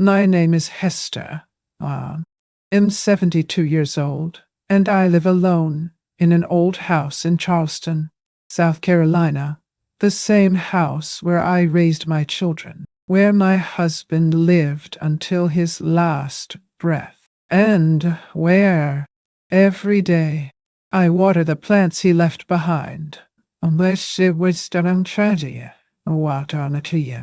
My name is Hester. I'm 72 years old, and I live alone in an old house in Charleston, South Carolina, the same house where I raised my children, where my husband lived until his last breath, and where, every day, I water the plants he left behind. Unless it was done on tragedy, what on a tree.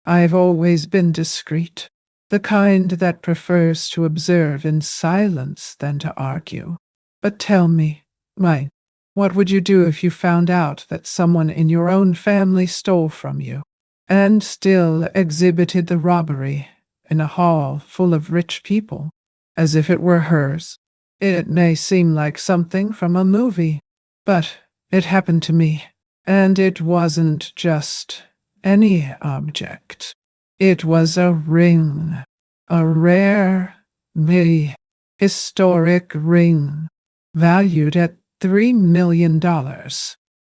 I've always been discreet, the kind that prefers to observe in silence than to argue. But tell me, Mike, what would you do if you found out that someone in your own family stole from you, and still exhibited the robbery in a hall full of rich people, as if it were hers? It may seem like something from a movie, but it happened to me, and it wasn't just any object. It was a ring, a rare, historic ring, valued at $3 million.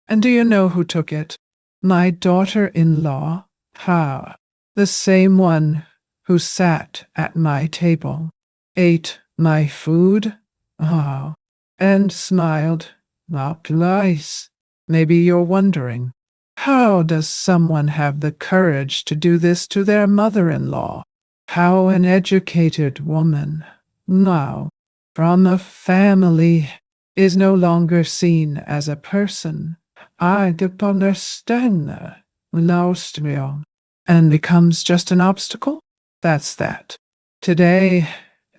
And do you know who took it? My daughter-in-law, the same one who sat at my table, ate my food, and smiled. Nice. Maybe you're wondering, how does someone have the courage to do this to their mother-in-law? How an educated woman, now from a family, is no longer seen as a person. I don't understand. Lost me, and becomes just an obstacle? That's that. Today,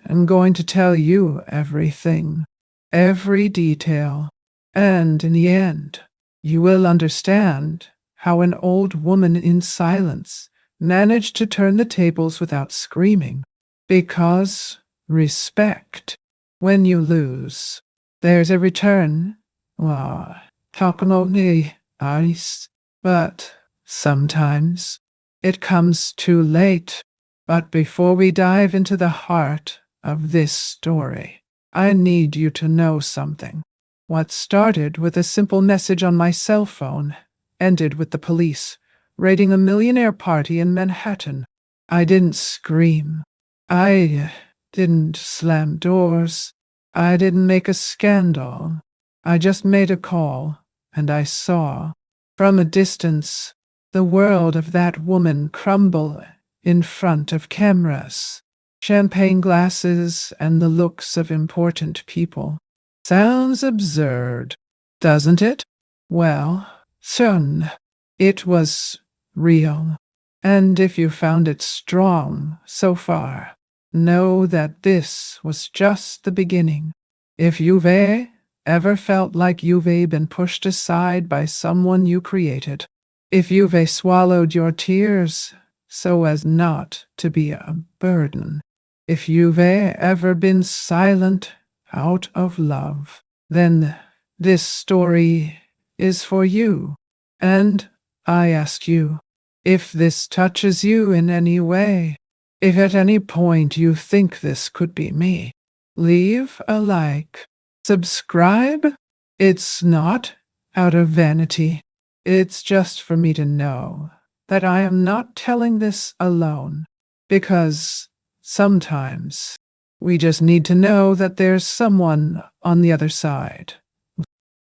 I'm going to tell you everything, every detail, and in the end, you will understand how an old woman in silence managed to turn the tables without screaming. Because respect, when you lose, there's a return. Talk only ice, but sometimes it comes too late. But before we dive into the heart of this story, I need you to know something. What started with a simple message on my cell phone ended with the police raiding a millionaire party in Manhattan. I didn't scream. I didn't slam doors. I didn't make a scandal. I just made a call, and I saw, from a distance, the world of that woman crumble in front of cameras, champagne glasses, and the looks of important people. Sounds absurd, doesn't it? Well, son, it was real. And if you found it strong so far, know that this was just the beginning. If you've ever felt like you've been pushed aside by someone you created, if you've swallowed your tears so as not to be a burden, if you've ever been silent out of love, then this story is for you. And I ask you, if this touches you in any way, if at any point you think this could be me, leave a like. Subscribe. It's not out of vanity. It's just for me to know that I am not telling this alone, because sometimes we just need to know that there's someone on the other side,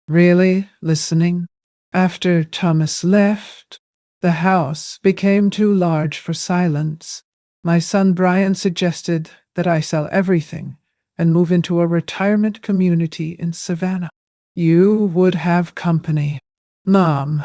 really listening. After Thomas left, the house became too large for silence. My son Brian suggested that I sell everything and move into a retirement community in Savannah. You would have company. Mom,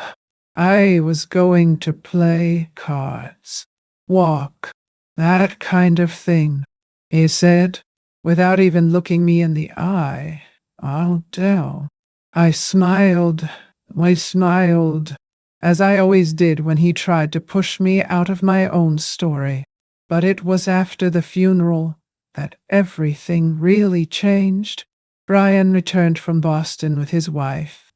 I was going to play cards, walk, that kind of thing, he said, without even looking me in the eye. I'll tell. I smiled, as I always did when he tried to push me out of my own story. But it was after the funeral that everything really changed. Brian returned from Boston with his wife,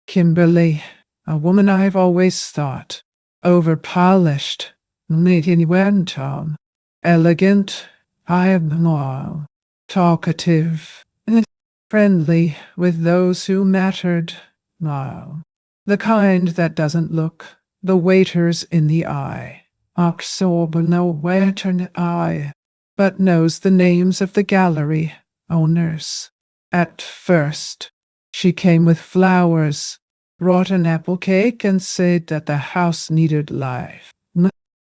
Kimberly, a woman I've always thought over-polished, went on, elegant, talkative, friendly with those who mattered. The kind that doesn't look the waiters in the eye Oxorb nowhere turn eye, but knows the names of the gallery owners. At first, she came with flowers, brought an apple cake, and said that the house needed life.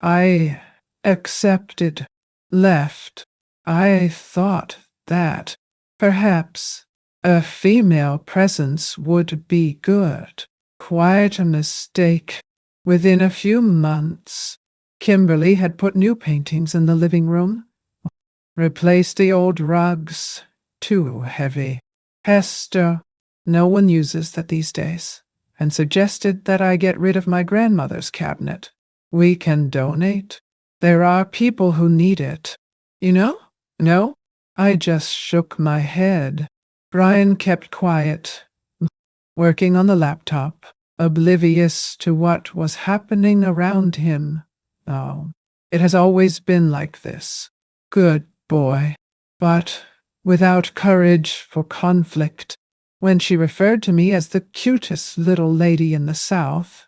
I accepted, left. I thought that perhaps a female presence would be good. Quite a mistake. Within a few months, Kimberly had put new paintings in the living room, replaced the old rugs, too heavy. Hester, no one uses that these days, and suggested that I get rid of my grandmother's cabinet. We can donate. There are people who need it. You know? No? I just shook my head. Brian kept quiet, working on the laptop, oblivious to what was happening around him. Oh, it has always been like this. Good boy. But without courage for conflict. When she referred to me as the cutest little lady in the South,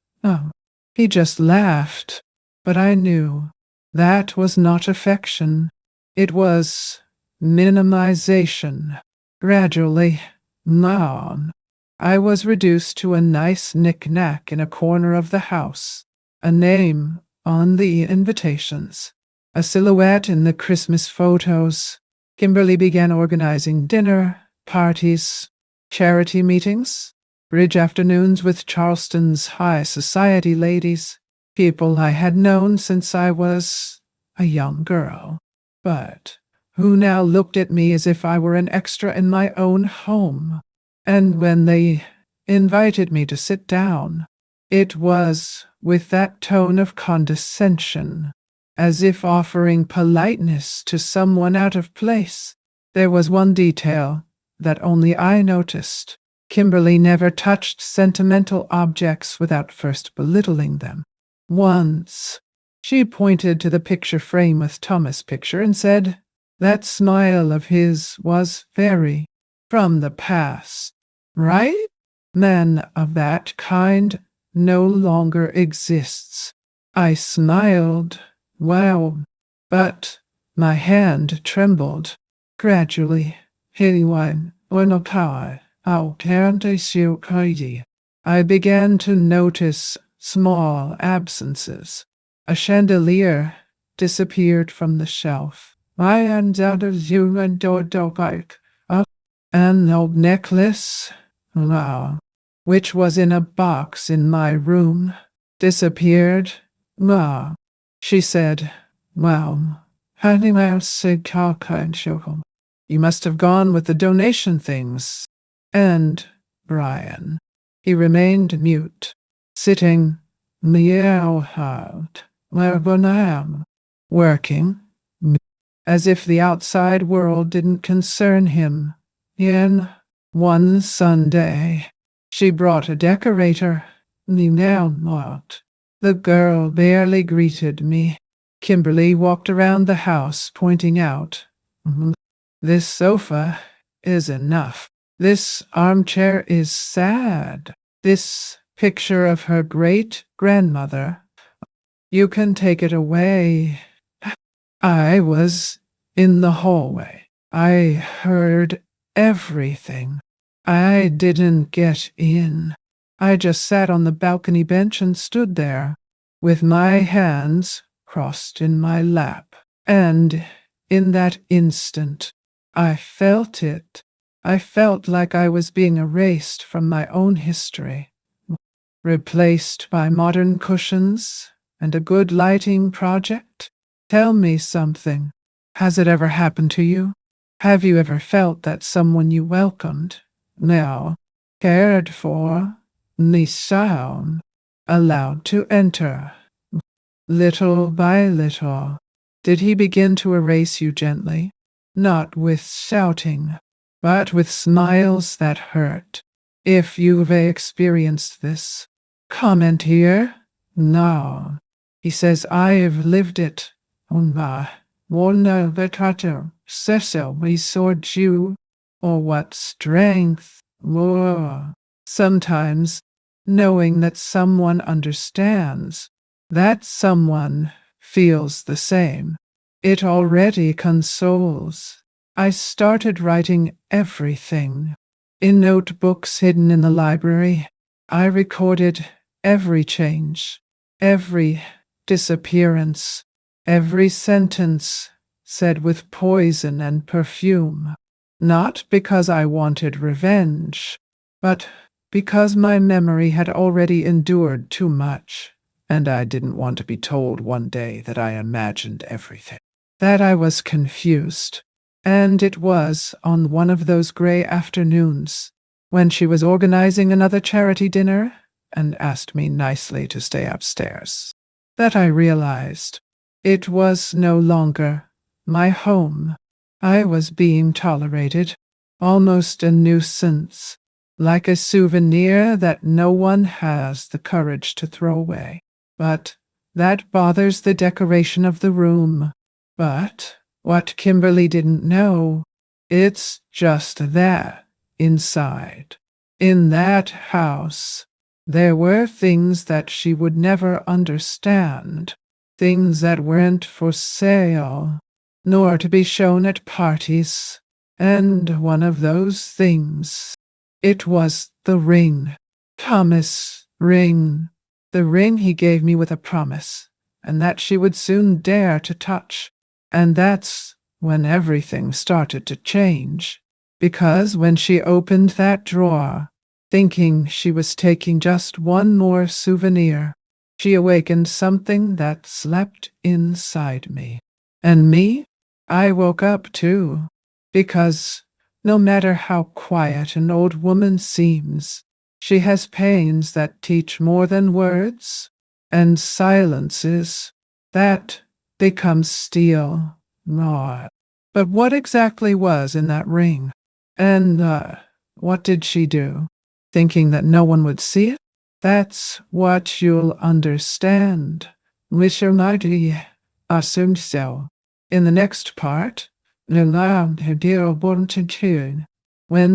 he just laughed. But I knew that was not affection. It was minimization. Gradually, I was reduced to a nice knick-knack in a corner of the house, a name on the invitations, a silhouette in the Christmas photos. Kimberly began organizing dinner, parties, charity meetings, bridge afternoons with Charleston's high society ladies, people I had known since I was a young girl, but who now looked at me as if I were an extra in my own home. And when they invited me to sit down, it was with that tone of condescension, as if offering politeness to someone out of place. There was one detail that only I noticed. Kimberly never touched sentimental objects without first belittling them. Once, she pointed to the picture frame with Thomas' picture and said, "That smile of his was very from the past, right? Man of that kind no longer exists." I smiled. Wow. But my hand trembled. Gradually, I began to notice small absences. A chandelier disappeared from the shelf. And an old necklace, which was in a box in my room, disappeared. She said, "Well, you must have gone with the donation things." And Brian, he remained mute, sitting working, as if the outside world didn't concern him. Then, one Sunday, she brought a decorator. The girl barely greeted me. Kimberly walked around the house, pointing out, "This sofa is enough. This armchair is sad. This picture of her great-grandmother, you can take it away." I was in the hallway. I heard everything. I didn't get in. I just sat on the balcony bench and stood there, with my hands crossed in my lap. And in that instant, I felt it. I felt like I was being erased from my own history, replaced by modern cushions and a good lighting project. Tell me something. Has it ever happened to you? Have you ever felt that someone you welcomed, now cared for, sound, allowed to enter? Little by little, did he begin to erase you gently, not with shouting, but with smiles that hurt? If you've experienced this, comment here. No. He says, "I've lived it." Warna vetrater, Cecil, we sword you. Or what strength. Whoa. Sometimes, knowing that someone understands, that someone feels the same. It already consoles. I started writing everything. In notebooks hidden in the library, I recorded every change, every disappearance, every sentence said with poison and perfume. Not because I wanted revenge, but because my memory had already endured too much, and I didn't want to be told one day that I imagined everything, that I was confused. And it was on one of those gray afternoons, when she was organizing another charity dinner and asked me nicely to stay upstairs, that I realized it was no longer my home. I was being tolerated, almost a nuisance, like a souvenir that no one has the courage to throw away. But that bothers the decoration of the room. But what Kimberly didn't know, it's just that inside, in that house, there were things that she would never understand, things that weren't for sale, nor to be shown at parties. And one of those things, it was the ring. Thomas' ring. The ring he gave me with a promise, and that she would soon dare to touch. And that's when everything started to change. Because when she opened that drawer, thinking she was taking just one more souvenir, she awakened something that slept inside me. And me? I woke up too. Because no matter how quiet an old woman seems, she has pains that teach more than words, and silences that become steel. Ah, but what exactly was in that ring? And what did she do? Thinking that no one would see it? That's what you'll understand. Mr. Mighty assumed so. In the next part, when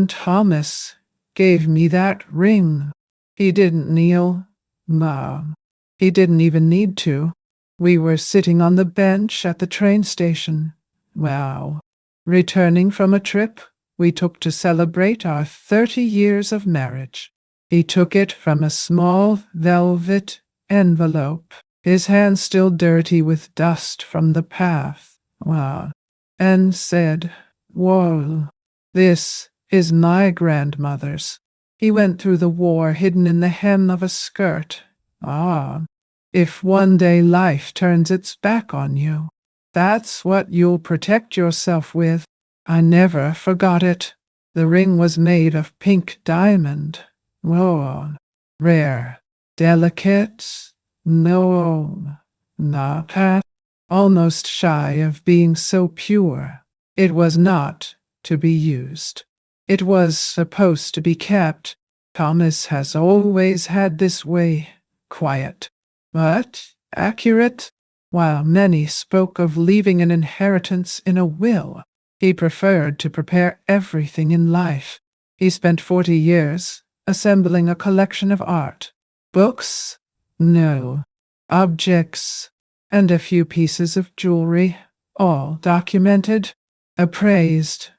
Thomas gave me that ring, he didn't kneel. Mom, he didn't even need to. We were sitting on the bench at the train station. Wow. Returning from a trip we took to celebrate our 30 years of marriage. He took it from a small velvet envelope, his hands still dirty with dust from the path. Wow. And said, "Whoa, this is my grandmother's. He went through the war hidden in the hem of a skirt. Ah, if one day life turns its back on you, that's what you'll protect yourself with." I never forgot it. The ring was made of pink diamond. Oh, rare, delicate, no, not that, almost shy of being so pure. It was not to be used. It was supposed to be kept. Thomas has always had this way, quiet, but accurate. While many spoke of leaving an inheritance in a will, he preferred to prepare everything in life. He spent 40 years assembling a collection of art, books, no, objects, and a few pieces of jewelry, all documented, appraised,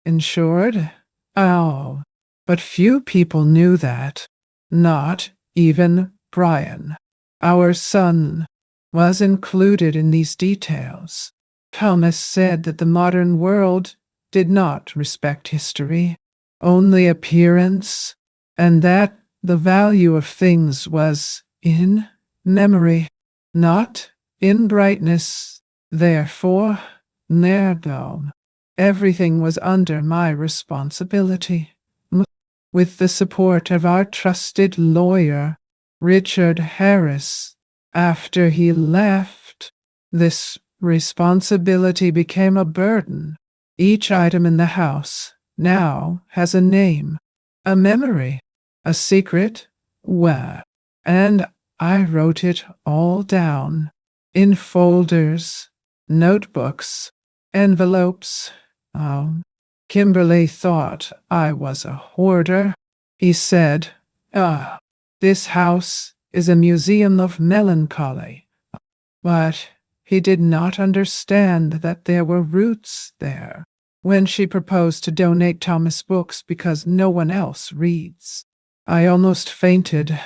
insured. Oh, but few people knew that. Not even Brian, our son, was included in these details. Thomas said that the modern world did not respect history, only appearance, and that the value of things was in memory, not in brightness. Therefore, Nerdom, everything was under my responsibility. With the support of our trusted lawyer, Richard Harris, after he left, this responsibility became a burden. Each item in the house now has a name, a memory, a secret. Well, and I wrote it all down in folders, notebooks, envelopes. Oh, Kimberly thought I was a hoarder. He said, "This house is a museum of melancholy." But he did not understand that there were roots there. When she proposed to donate Thomas books because no one else reads, I almost fainted.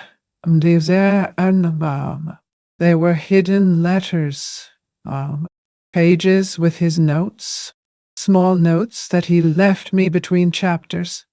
There were hidden letters, pages with his notes, small notes that he left me between chapters.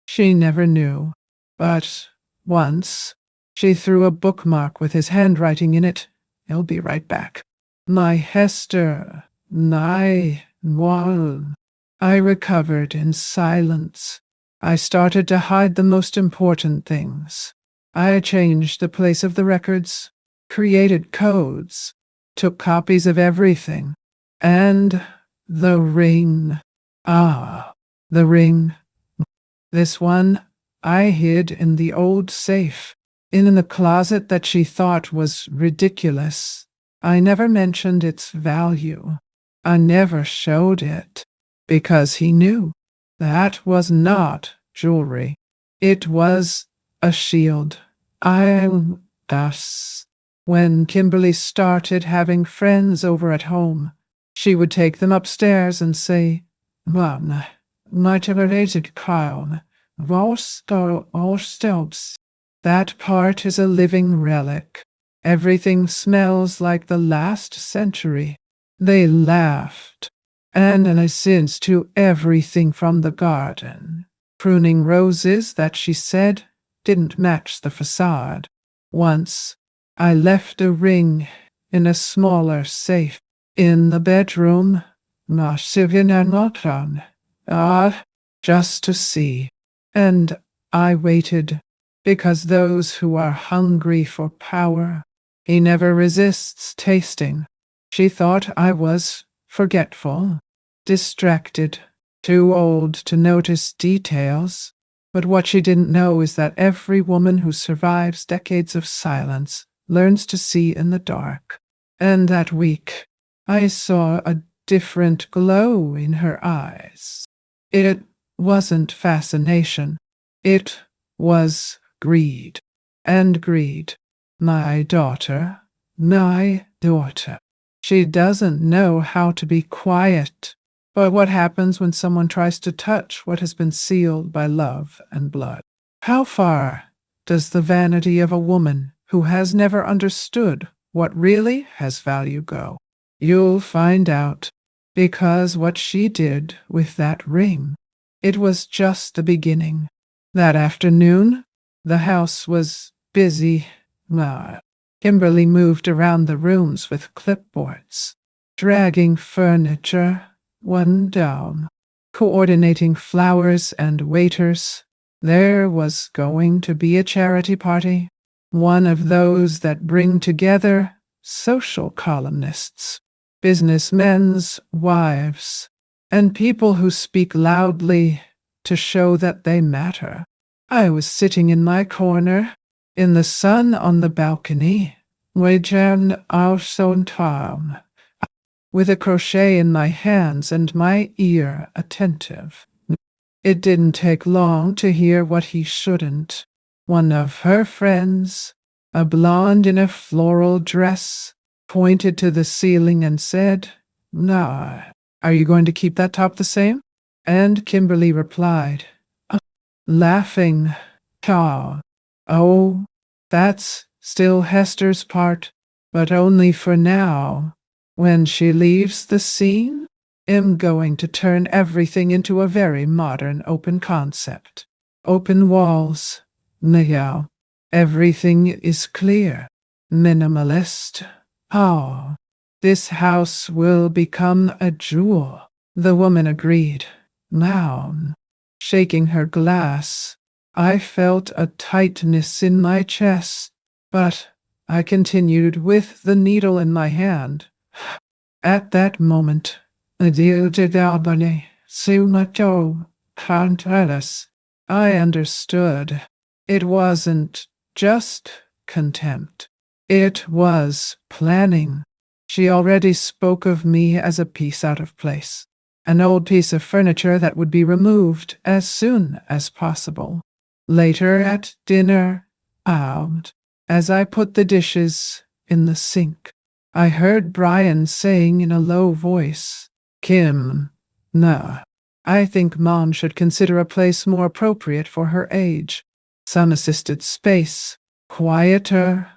She never knew, but once she threw a bookmark with his handwriting in it. He'll be right back. My Hester, one. I recovered in silence. I started to hide the most important things. I changed the place of the records, created codes, took copies of everything. And the ring. The ring. This one I hid in the old safe, in the closet that she thought was ridiculous. I never mentioned its value. I never showed it, because he knew that was not jewelry. It was a shield. Us. When Kimberly started having friends over at home, she would take them upstairs and say, "One, my tolerated crown, all stilts. That part is a living relic. Everything smells like the last century." They laughed, and in a sense to everything from the garden. Pruning roses that she said didn't match the facade. Once, I left a ring in a smaller safe in the bedroom, just to see. And I waited, because those who are hungry for power, he never resists tasting. She thought I was forgetful, distracted, too old to notice details. But what she didn't know is that every woman who survives decades of silence learns to see in the dark. And that week, I saw a different glow in her eyes. It wasn't fascination. It was greed. And greed. My daughter. She doesn't know how to be quiet. But what happens when someone tries to touch what has been sealed by love and blood? How far does the vanity of a woman who has never understood what really has value go? You'll find out, because what she did with that ring, it was just the beginning. That afternoon, the house was busy. Kimberly moved around the rooms with clipboards, dragging furniture one down, coordinating flowers and waiters. There was going to be a charity party, one of those that bring together social columnists, businessmen's wives, and people who speak loudly to show that they matter. I was sitting in my corner, in the sun on the balcony, with a crochet in my hands and my ear attentive. It didn't take long to hear what he shouldn't. One of her friends, a blonde in a floral dress, pointed to the ceiling and said, "Nah, are you going to keep that top the same?" And Kimberly replied, laughing, "Oh, that's still Hester's part, but only for now. When she leaves the scene, I'm going to turn everything into a very modern open concept. Open walls. Now, everything is clear. Minimalist. This house will become a jewel." The woman agreed. Now, shaking her glass, I felt a tightness in my chest, but I continued with the needle in my hand. At that moment, I understood. It wasn't just contempt. It was planning. She already spoke of me as a piece out of place, an old piece of furniture that would be removed as soon as possible. Later at dinner, as I put the dishes in the sink, I heard Brian saying in a low voice, "Kim, no. I think Mom should consider a place more appropriate for her age. Some assisted space. Quieter.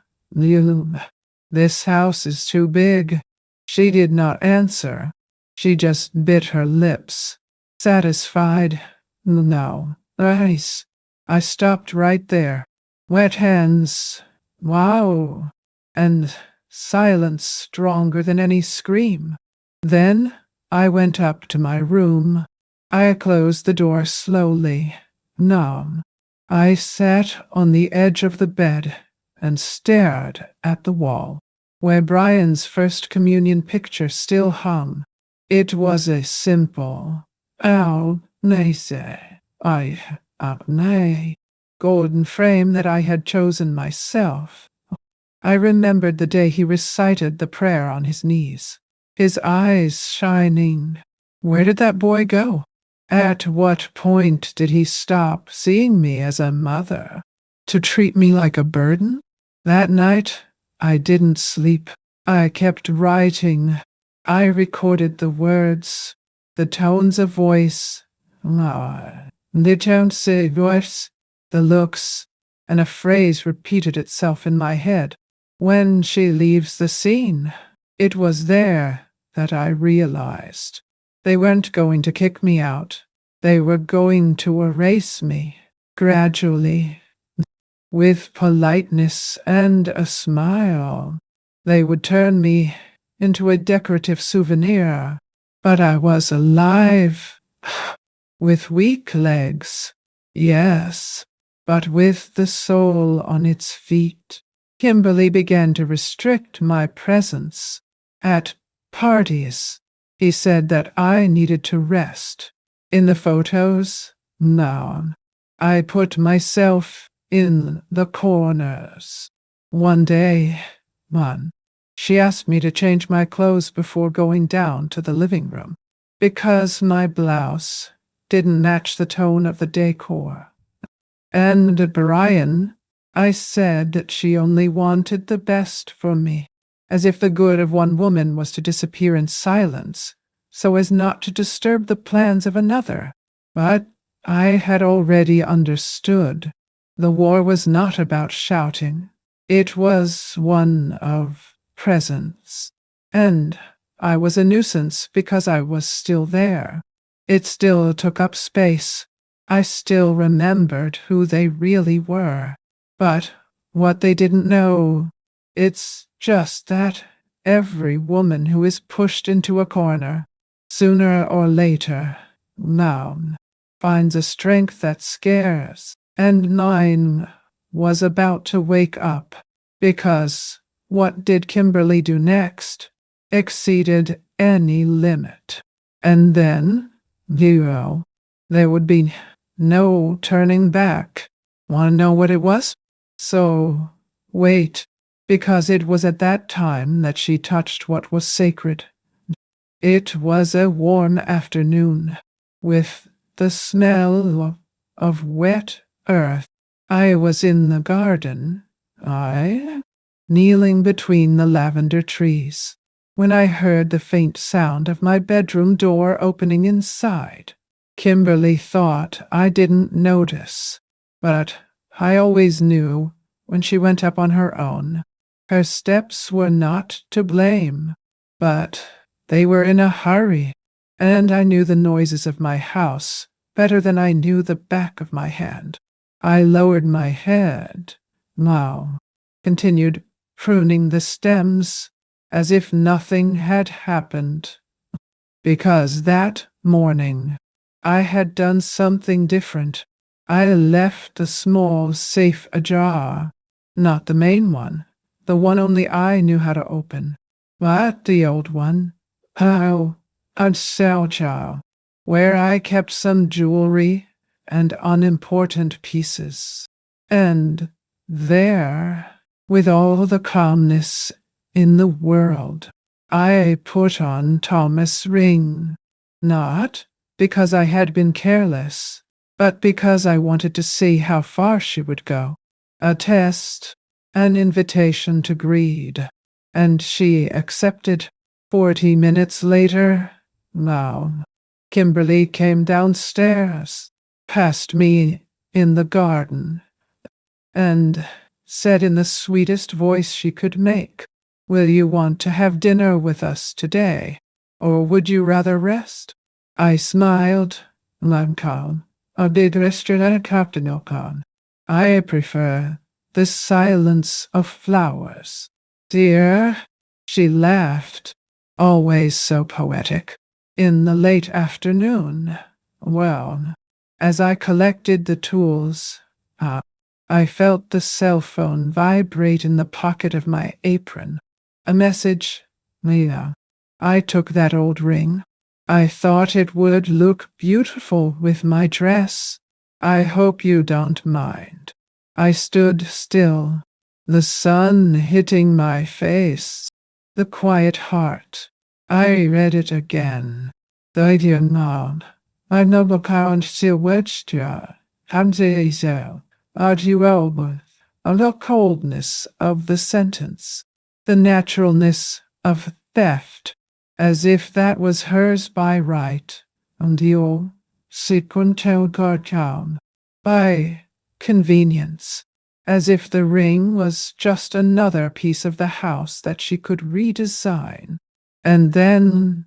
This house is too big." She did not answer. She just bit her lips. Satisfied? No. Nice. I stopped right there. Wet hands. Wow. And silence stronger than any scream. Then I went up to my room. I closed the door slowly, numb. I sat on the edge of the bed and stared at the wall, where Brian's first communion picture still hung. It was a simple, nice, nay, golden frame that I had chosen myself. I remembered the day he recited the prayer on his knees, his eyes shining. Where did that boy go? At what point did he stop seeing me as a mother, to treat me like a burden? That night, I didn't sleep. I kept writing. I recorded the words, the tones of voice, the tones of voice, the looks, and a phrase repeated itself in my head. When she leaves the scene, it was there that I realized. They weren't going to kick me out. They were going to erase me, gradually, with politeness and a smile. They would turn me into a decorative souvenir. But I was alive, with weak legs, yes, but with the soul on its feet. Kimberly began to restrict my presence at parties. He said that I needed to rest. In the photos, no. I put myself in the corners. One day, she asked me to change my clothes before going down to the living room, because my blouse didn't match the tone of the decor. And Brian, I said that she only wanted the best for me, as if the good of one woman was to disappear in silence, so as not to disturb the plans of another. But I had already understood. The war was not about shouting. It was one of presence. And I was a nuisance because I was still there. It still took up space. I still remembered who they really were. But what they didn't know, it's just that every woman who is pushed into a corner, sooner or later, now, finds a strength that scares. And mine was about to wake up, because what did Kimberly do next exceeded any limit. And then, there would be no turning back. Want to know what it was? So, wait, because it was at that time that she touched what was sacred. It was a warm afternoon, with the smell of wet earth. I was in the garden, kneeling between the lavender trees, when I heard the faint sound of my bedroom door opening inside. Kimberly thought I didn't notice, but I always knew when she went up on her own. Her steps were not to blame, but they were in a hurry, and I knew the noises of my house better than I knew the back of my hand. I lowered my head, now, continued pruning the stems as if nothing had happened, because that morning I had done something different. I left the small safe ajar, not the main one, the one only I knew how to open, but the old one, a cell where I kept some jewelry and unimportant pieces. And there, with all the calmness in the world, I put on Thomas' ring, not because I had been careless, but because I wanted to see how far she would go. A test, an invitation to greed. and she accepted. 40 minutes later, now, Kimberly came downstairs, passed me in the garden, and said in the sweetest voice she could make, "Will you want to have dinner with us today, or would you rather rest?" I smiled. "Lancome, a big restaurant captain. I prefer the silence of flowers." "Dear," she laughed, always so poetic. In the late afternoon, well, as I collected the tools, I felt the cell phone vibrate in the pocket of my apron. A message. "Leah, I took that old ring. I thought it would look beautiful with my dress. I hope you don't mind." I stood still, the sun hitting my face. The quiet heart. I read it again. "The dear Nod, I know the count still wedged you. Hamza Arduelworth, the coldness of the sentence, the naturalness of theft, as if that was hers by right, and you, sequentel guardcam, by convenience, as if the ring was just another piece of the house that she could redesign." And then,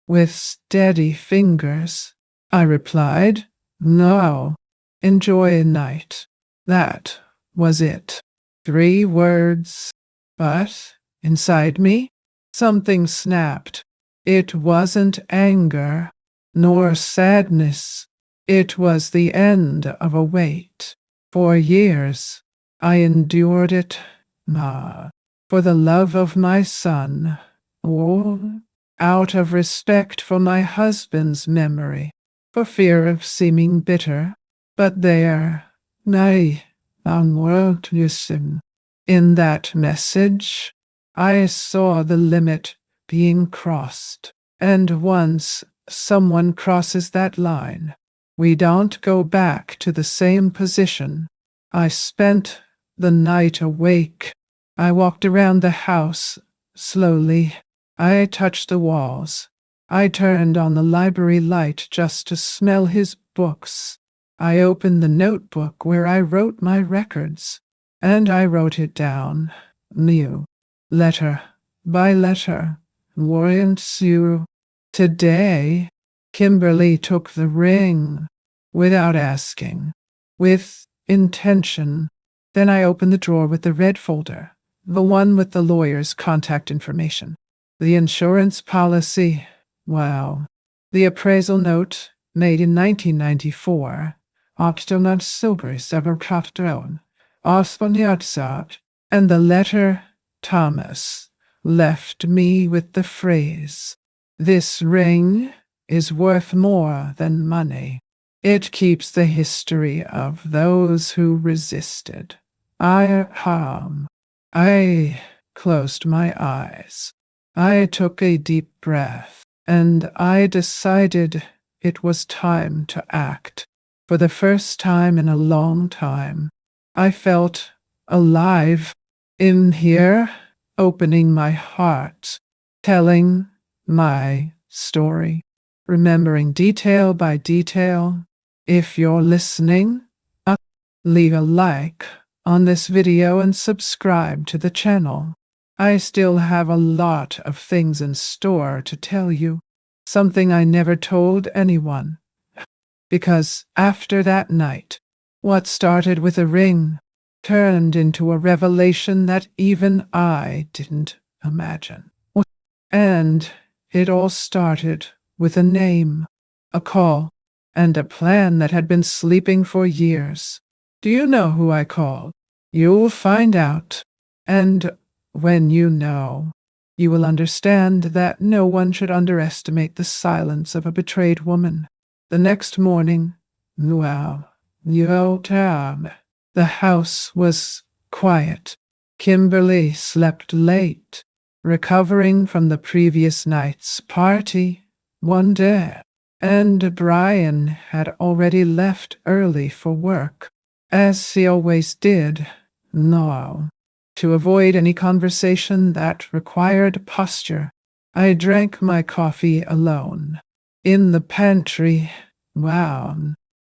with steady fingers, I replied, "No, enjoy a night." That was it. 3 words. But inside me, something snapped. It wasn't anger, nor sadness. It was the end of a wait. For years, I endured it, for the love of my son, or out of respect for my husband's memory, for fear of seeming bitter. But there, nay, unworldlisten. In that message, I saw the limit being crossed. And once someone crosses that line, we don't go back to the same position. I spent the night awake. I walked around the house slowly. I touched the walls. I turned on the library light just to smell his books. I opened the notebook where I wrote my records, and I wrote it down, new, letter by letter, warrants you. Today, Kimberly took the ring, without asking, with intention. Then I opened the drawer with the red folder, the one with the lawyer's contact information, the insurance policy, wow, the appraisal note made in 1994, Octonut Silver Severcroftdown, Osponiatsat, and the letter Thomas left me with the phrase, "This ring is worth more than money. It keeps the history of those who resisted." I closed my eyes. I took a deep breath, and I decided it was time to act. For the first time in a long time, I felt alive in here, opening my heart, telling my story, remembering detail by detail. If you're listening, leave a like on this video and subscribe to the channel. I still have a lot of things in store to tell you, something I never told anyone. Because after that night, what started with a ring turned into a revelation that even I didn't imagine. And it all started with a name, a call, and a plan that had been sleeping for years. Do you know who I called? You'll find out. And when you know, you will understand that no one should underestimate the silence of a betrayed woman. The next morning, the house was quiet. Kimberly slept late, recovering from the previous night's party one day, and Brian had already left early for work, as he always did. No, To avoid any conversation that required posture, I drank my coffee alone. In the pantry, wow,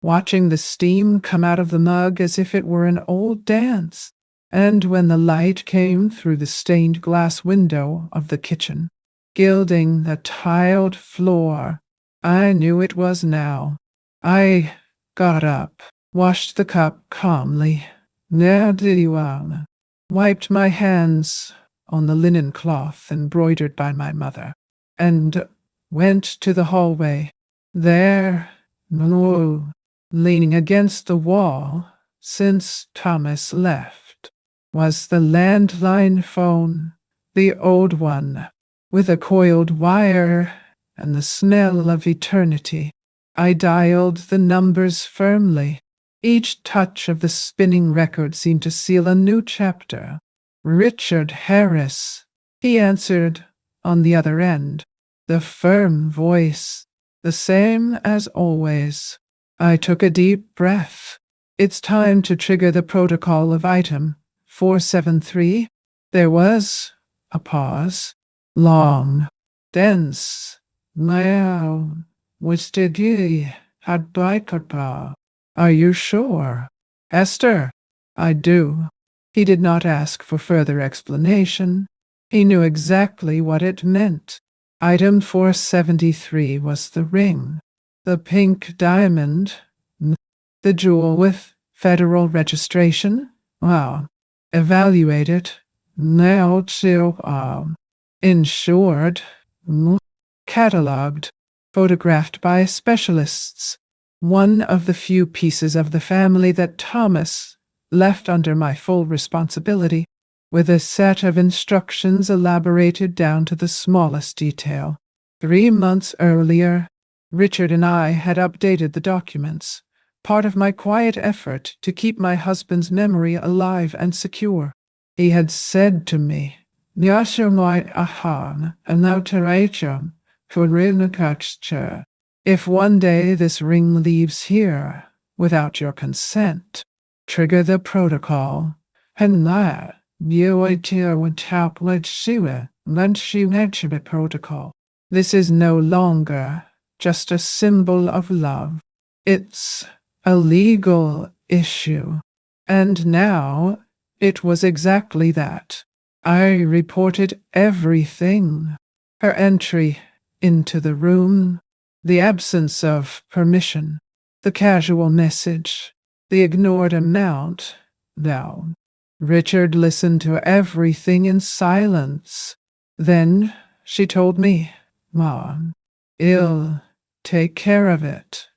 watching the steam come out of the mug as if it were an old dance. And when the light came through the stained glass window of the kitchen, gilding the tiled floor, I knew it was now. I got up, washed the cup calmly, wiped my hands on the linen cloth embroidered by my mother, and went to the hallway. There, leaning against the wall, since Thomas left, was the landline phone, the old one, with a coiled wire and the smell of eternity. I dialed the numbers firmly. Each touch of the spinning record seemed to seal a new chapter. Richard Harris, he answered on the other end, the firm voice, the same as always. I took a deep breath. It's time to trigger the protocol of item 473. There was a pause. Long, dense. Now, which did ye had bikerpa? Are you sure? Hester, I do. He did not ask for further explanation. He knew exactly what it meant. Item 473 was the ring, the pink diamond, the jewel with federal registration. Wow. Evaluate it. Now to, insured, catalogued, photographed by specialists. One of the few pieces of the family that Thomas left under my full responsibility, with a set of instructions elaborated down to the smallest detail. 3 months earlier, Richard and I had updated the documents, part of my quiet effort to keep my husband's memory alive and secure. He had said to me, if one day this ring leaves here without your consent, trigger the protocol. And that protocol. This is no longer just a symbol of love. It's a legal issue. And now it was exactly that. I reported everything. Her entry into the room, the absence of permission, the casual message, the ignored amount. Now, Richard listened to everything in silence. Then she told me, Mom, I'll take care of it.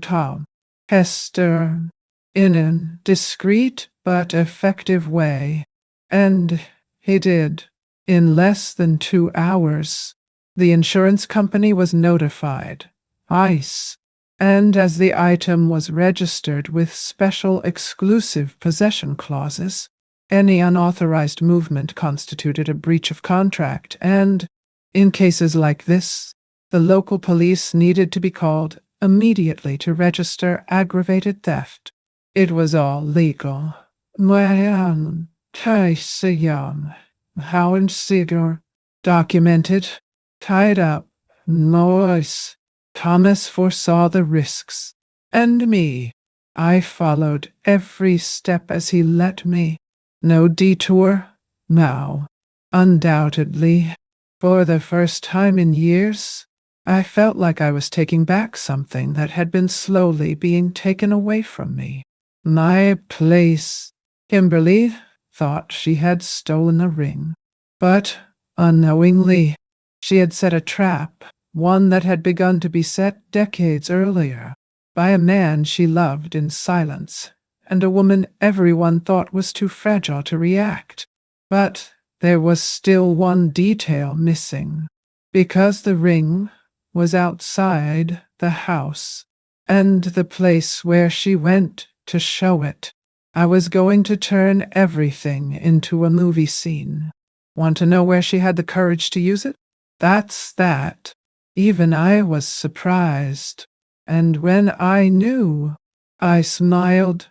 Tom, Hester, in a discreet but effective way. And he did. In less than 2 hours, the insurance company was notified. ICE. And as the item was registered with special exclusive possession clauses, any unauthorized movement constituted a breach of contract, and, in cases like this, the local police needed to be called immediately to register aggravated theft. It was all legal. Documented, tied up, noise. Thomas foresaw the risks. And me, I followed every step as he let me. No detour, now. Undoubtedly, for the first time in years, I felt like I was taking back something that had been slowly being taken away from me. My place. Kimberly thought she had stolen a ring, but unknowingly, she had set a trap, one that had begun to be set decades earlier, by a man she loved in silence, and a woman everyone thought was too fragile to react. But there was still one detail missing, because the ring was outside the house, and the place where she went to show it. I was going to turn everything into a movie scene. Want to know where she had the courage to use it? That's that. Even I was surprised. And when I knew, I smiled.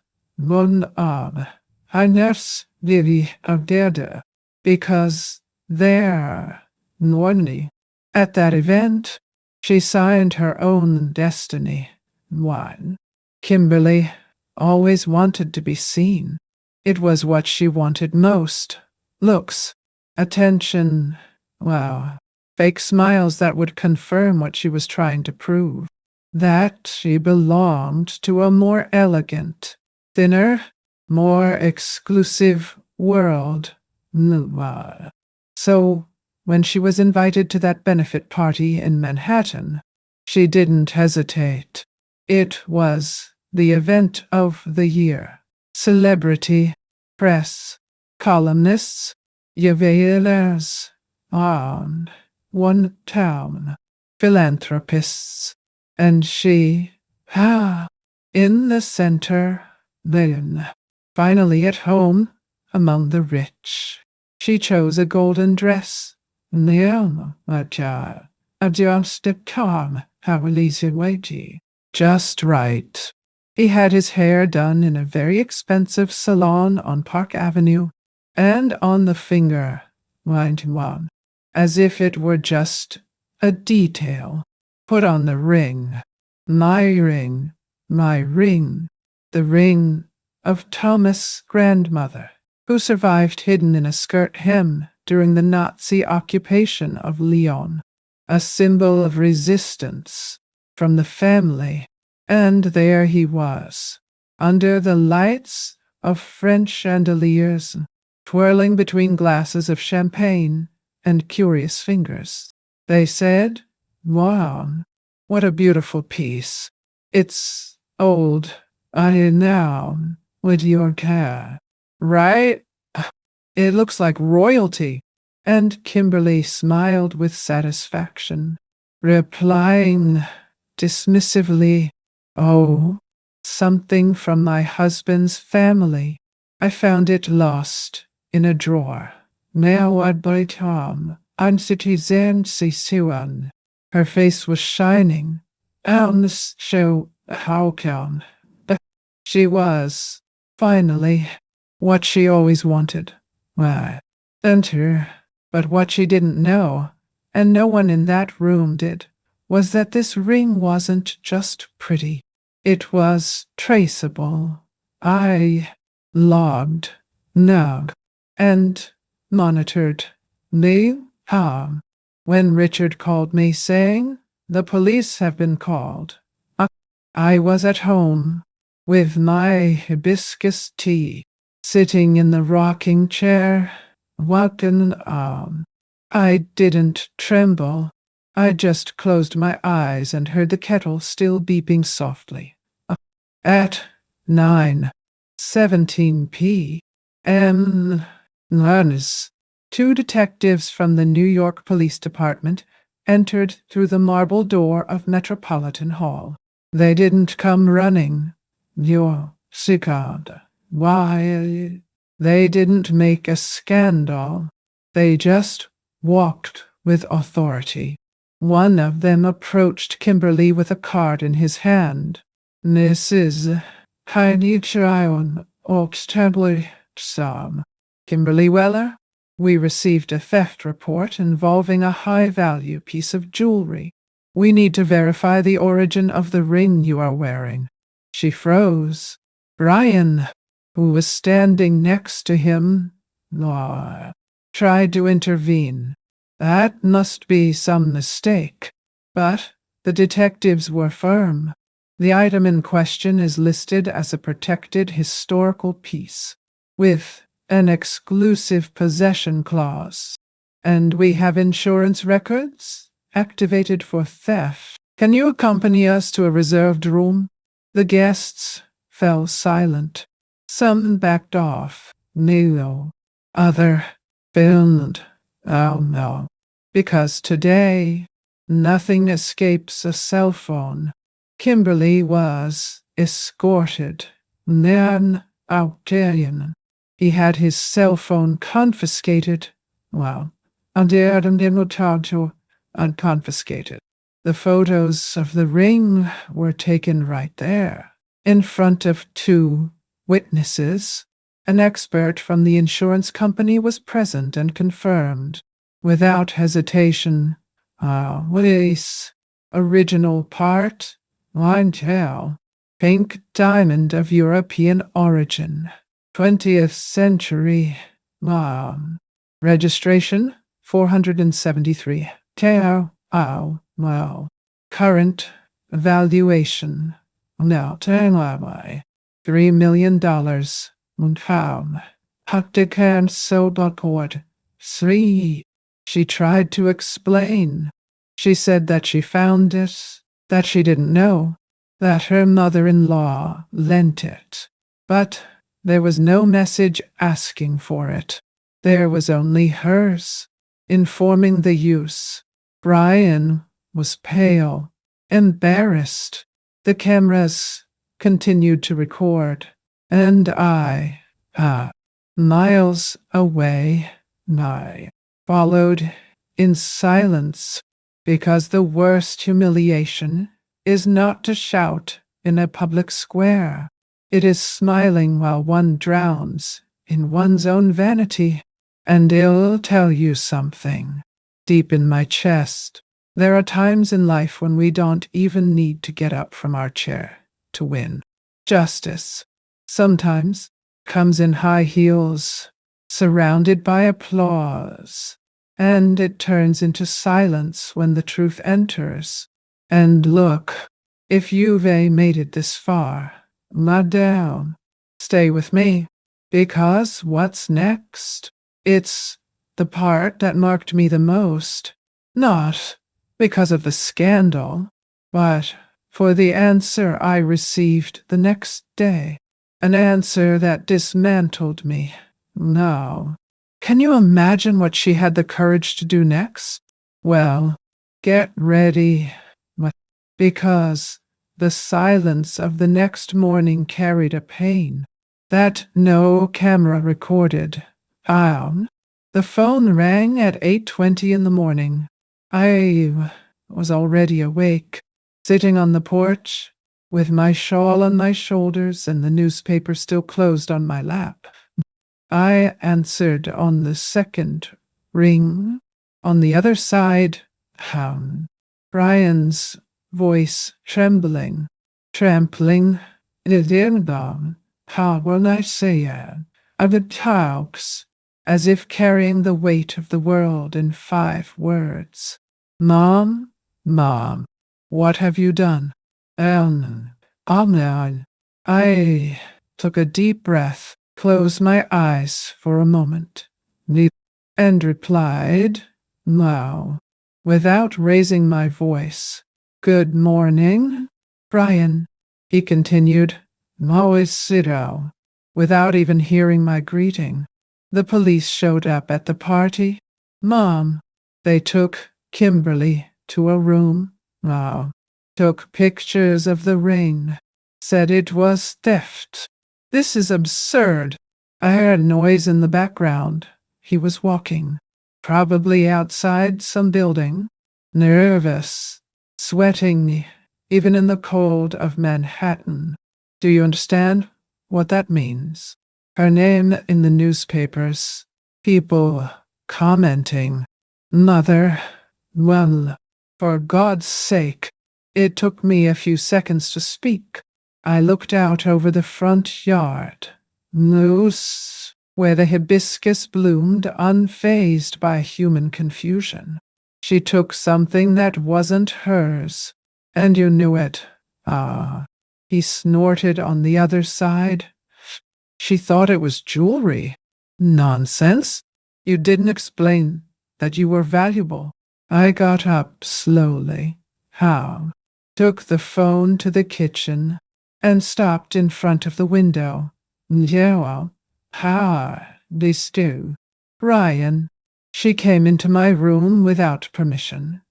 I nurse Vivi Agdeda, because there, Norney, at that event, she signed her own destiny. One. Kimberly always wanted to be seen. It was what she wanted most. Looks, attention, wow, fake smiles that would confirm what she was trying to prove. That she belonged to a more elegant, thinner, more exclusive world. So, when she was invited to that benefit party in Manhattan, she didn't hesitate. It was the event of the year. Celebrity, press, columnists, juvelers, on one town, philanthropists, and she, in the center, then, finally at home, among the rich. She chose a golden dress. Adjusted calm, how easy waity. Just right. He had his hair done in a very expensive salon on Park Avenue, and on the finger, one, as if it were just a detail. Put on the ring. My ring, my ring, the ring of Thomas' grandmother, who survived hidden in a skirt hem during the Nazi occupation of Lyon, a symbol of resistance from the family. And there he was, under the lights of French chandeliers, twirling between glasses of champagne and curious fingers. They said, "Wow, what a beautiful piece. It's old, I know, with your care, right? It looks like royalty." And Kimberly smiled with satisfaction, replying dismissively, "Oh, something from my husband's family. I found it lost in a drawer. Now I'd buy Tom, and citizen Sisuan." Her face was shining. On the show, how come? She was, finally, what she always wanted. Why, enter. But what she didn't know, and no one in that room did, was that this ring wasn't just pretty. It was traceable. I logged, nugged, and monitored me when Richard called me saying, "The police have been called." I was at home with my hibiscus tea, sitting in the rocking chair, walking on. I didn't tremble. I just closed my eyes and heard the kettle still beeping softly. At 9:17 p.m., two detectives from the New York Police Department entered through the marble door of Metropolitan Hall. They didn't come running. You're sicard. Why? They didn't make a scandal. They just walked with authority. One of them approached Kimberly with a card in his hand. "Mrs. Heinichion Oxtably Sam. Kimberly Weller, we received a theft report involving a high-value piece of jewelry. We need to verify the origin of the ring you are wearing." She froze. Brian, who was standing next to him, tried to intervene. That must be some mistake. But the detectives were firm. The item in question is listed as a protected historical piece, with an exclusive possession clause. And we have insurance records activated for theft. Can you accompany us to a reserved room? The guests fell silent. Some backed off. Nilo. Other filmed. Oh no. Because today, nothing escapes a cell phone. Kimberly was escorted. Nan Algerian. He had his cell phone confiscated. Unconfiscated. The photos of the ring were taken right there, in front of two witnesses. An expert from the insurance company was present and confirmed, without hesitation, Willis, original part, line tail, pink diamond of European origin, 20th century, registration 473, current valuation, now $3 million, Hactican Sobaccord, 3. She tried to explain. She said that she found it, that she didn't know, that her mother-in-law lent it. But there was no message asking for it. There was only hers, informing the use. Brian was pale, embarrassed. The cameras continued to record, and I, miles away, I followed in silence, because the worst humiliation is not to shout in a public square. It is smiling while one drowns in one's own vanity. And it'll tell you something. Deep in my chest, there are times in life when we don't even need to get up from our chair to win. Justice sometimes comes in high heels, surrounded by applause, and it turns into silence when the truth enters. And look, if you've made it this far, madame, stay with me, because what's next? It's the part that marked me the most, not because of the scandal, but for the answer I received the next day. An answer that dismantled me. Now, can you imagine what she had the courage to do next? Well, get ready, because the silence of the next morning carried a pain that no camera recorded. The phone rang at 8:20 in the morning. I was already awake, sitting on the porch, with my shawl on my shoulders and the newspaper still closed on my lap. I answered on the second ring. On the other side, Brian's voice trampling. How will I say it? Of the talks, as if carrying the weight of the world in 5 words. Mom, what have you done? I took a deep breath, closed my eyes for a moment, and replied, no, without raising my voice. Good morning, Brian, he continued. Always sit down. Without even hearing my greeting, the police showed up at the party. Mom, they took Kimberly to a room. Took pictures of the ring. Said it was theft. This is absurd. I heard noise in the background. He was walking, probably outside some building. Nervous, sweating, even in the cold of Manhattan. Do you understand what that means? Her name in the newspapers. People commenting. Mother, well, for God's sake. It took me a few seconds to speak. I looked out over the front yard. Loose, where the hibiscus bloomed, unfazed by human confusion. She took something that wasn't hers, and you knew it. He snorted on the other side. She thought it was jewelry. Nonsense. You didn't explain that you were valuable. I got up slowly. Took the phone to the kitchen and stopped in front of the window. This do. Ryan. She came into my room without permission.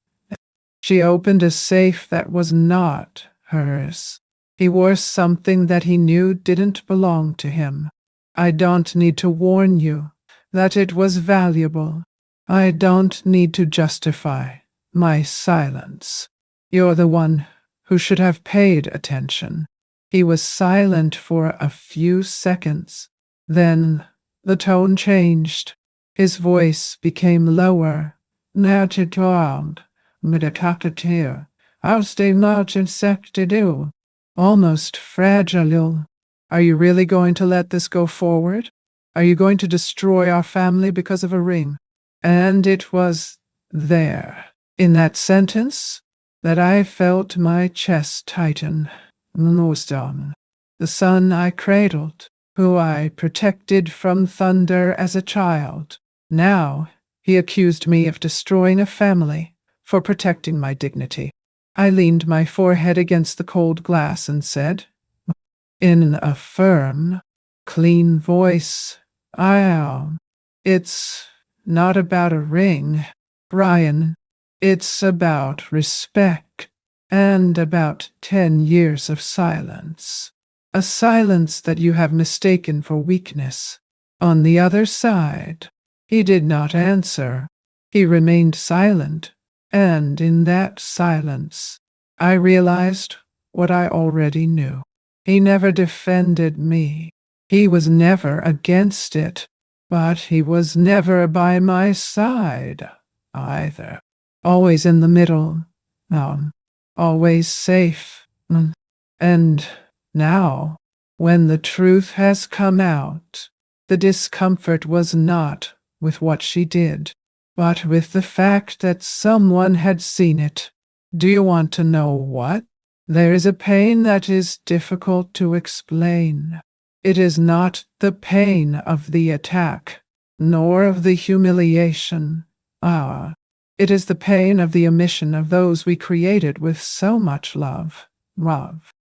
She opened a safe that was not hers. He wore something that he knew didn't belong to him. I don't need to warn you that it was valuable. I don't need to justify my silence. You're the one who should have paid attention. He was silent for a few seconds. Then the tone changed. His voice became lower. Almost fragile. Are you really going to let this go forward? Are you going to destroy our family because of a ring? And it was there, in that sentence, that I felt my chest tighten. The son I cradled, who I protected from thunder as a child. Now he accused me of destroying a family for protecting my dignity. I leaned my forehead against the cold glass and said, in a firm, clean voice, it's not about a ring, Brian. It's about respect and about 10 years of silence. A silence that you have mistaken for weakness. On the other side, he did not answer. He remained silent, and in that silence, I realized what I already knew. He never defended me. He was never against it, but he was never by my side either. Always in the middle, always safe. And now, when the truth has come out, the discomfort was not with what she did, but with the fact that someone had seen it. Do you want to know what? There is a pain that is difficult to explain. It is not the pain of the attack, nor of the humiliation. It is the pain of the omission of those we created with so much love.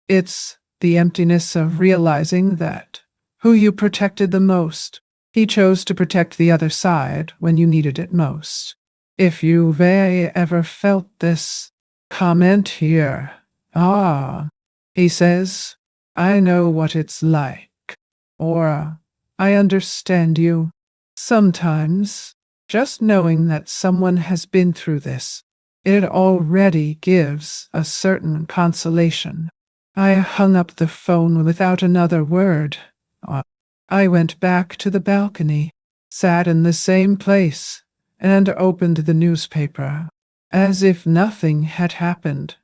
It's the emptiness of realizing that who you protected the most, he chose to protect the other side when you needed it most. If you've ever felt this, comment here. He says, I know what it's like. Or, I understand you. Sometimes, just knowing that someone has been through this, it already gives a certain consolation. I hung up the phone without another word. I went back to the balcony, sat in the same place, and opened the newspaper, as if nothing had happened.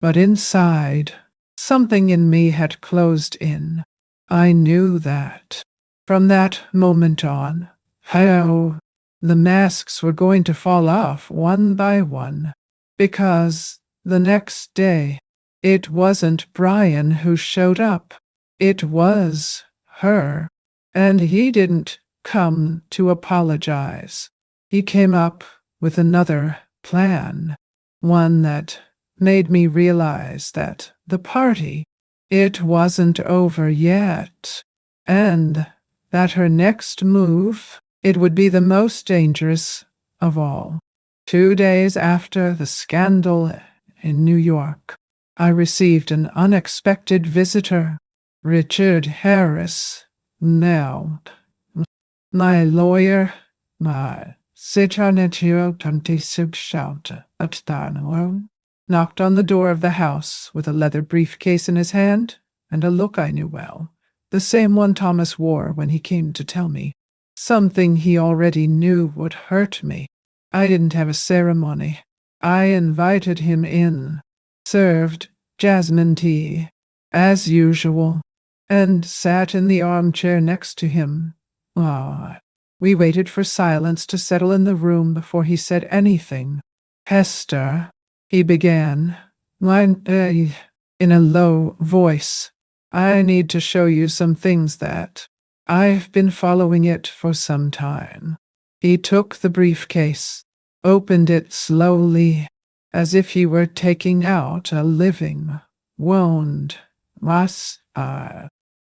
But inside, something in me had closed in. I knew that. From that moment on, the masks were going to fall off one by one, because the next day, it wasn't Brian who showed up. It was her. And he didn't come to apologize. He came up with another plan, one that made me realize that the party, it wasn't over yet, and that her next move, it would be the most dangerous of all. 2 days after the scandal in New York, I received an unexpected visitor, Richard Harris. Now, my lawyer, knocked on the door of the house with a leather briefcase in his hand and a look I knew well, the same one Thomas wore when he came to tell me something he already knew would hurt me. I didn't have a ceremony. I invited him in, served jasmine tea, as usual, and sat in the armchair next to him. We waited for silence to settle in the room before he said anything. Hester, he began, in a low voice, I need to show you some things that I've been following it for some time. He took the briefcase, opened it slowly, as if he were taking out a living wound.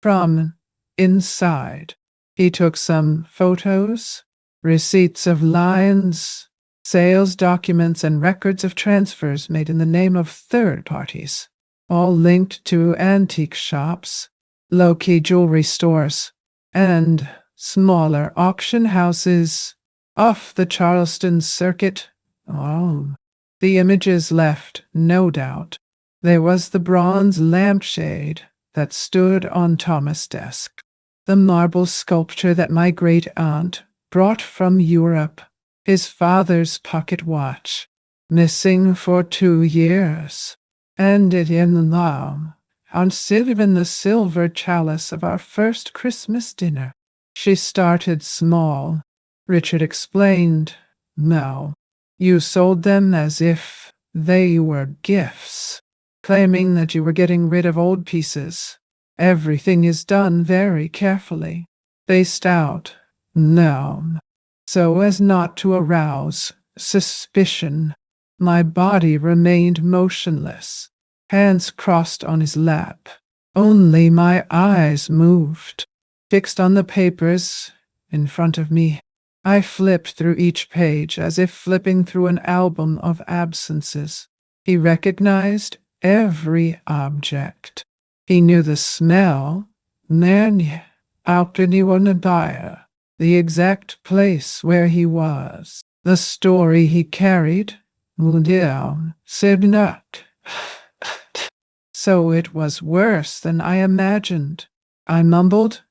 From inside, he took some photos, receipts of lines, sales documents, and records of transfers made in the name of third parties, all linked to antique shops, low-key jewelry stores, and smaller auction houses off the Charleston circuit. The images left no doubt. There was the bronze lampshade that stood on Thomas' desk. the marble sculpture that my great aunt brought from Europe, his father's pocket watch, missing for 2 years, and it in long, on even the silver chalice of our first Christmas dinner. She started small. Richard explained, "No, you sold them as if they were gifts, claiming that you were getting rid of old pieces. Everything is done very carefully, spaced out, no, so as not to arouse suspicion." My body remained motionless, hands crossed on his lap. Only my eyes moved, fixed on the papers in front of me. I flipped through each page as if flipping through an album of absences. He recognized every object. He knew the smell, the exact place where he was, the story he carried. Said not. So it was worse than I imagined. I mumbled,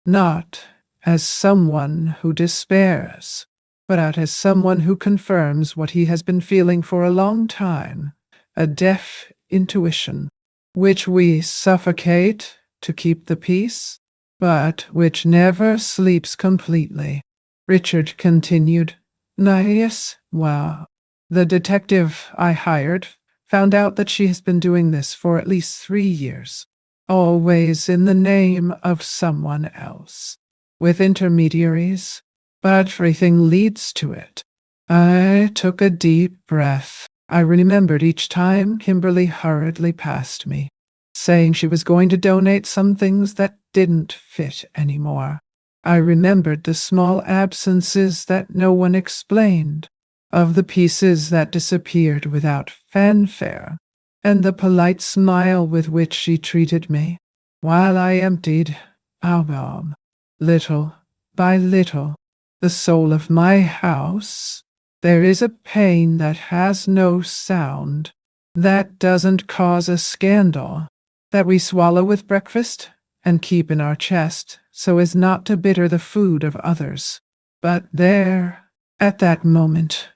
not as someone who despairs, but as someone who confirms what he has been feeling for a long time, a deaf intuition, which we suffocate to keep the peace, but which never sleeps completely. Richard continued, "Nice, well, the detective I hired found out that she has been doing this for at least 3 years, always in the name of someone else, with intermediaries, but everything leads to it." I took a deep breath. I remembered each time Kimberly hurriedly passed me, saying she was going to donate some things that didn't fit anymore. I remembered the small absences that no one explained, of the pieces that disappeared without fanfare, and the polite smile with which she treated me, while I emptied, album, little by little, the soul of my house. There is a pain that has no sound, that doesn't cause a scandal, that we swallow with breakfast and keep in our chest so as not to bitter the food of others. But there, at that moment,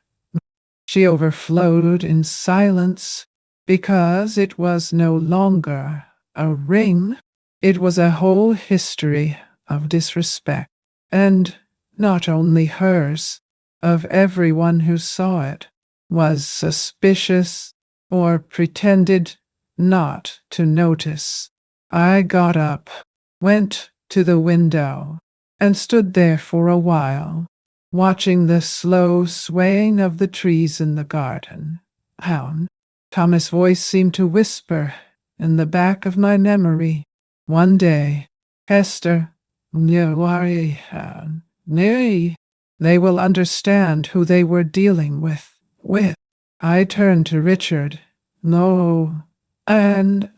she overflowed in silence, because it was no longer a ring. It was a whole history of disrespect, and not only hers, of everyone who saw it, was suspicious or pretended not to notice. I got up, went to the window, and stood there for a while, watching the slow swaying of the trees in the garden. Hound, Thomas' voice seemed to whisper in the back of my memory. One day, Hester, nay, they will understand who they were dealing with. I turned to Richard. No, and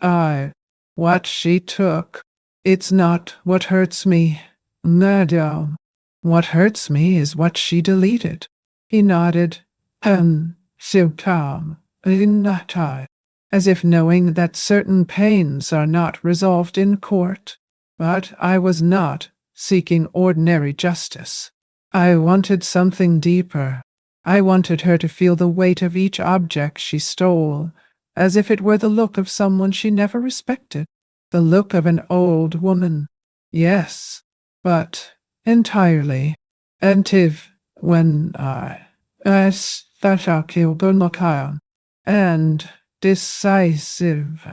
what she took, it's not what hurts me, madame. What hurts me is what she deleted. He nodded, so calm, as if knowing that certain pains are not resolved in court. But I was not seeking ordinary justice. I wanted something deeper. I wanted her to feel the weight of each object she stole, as if it were the look of someone she never respected, the look of an old woman. Yes, but entirely. Attentive when and decisive.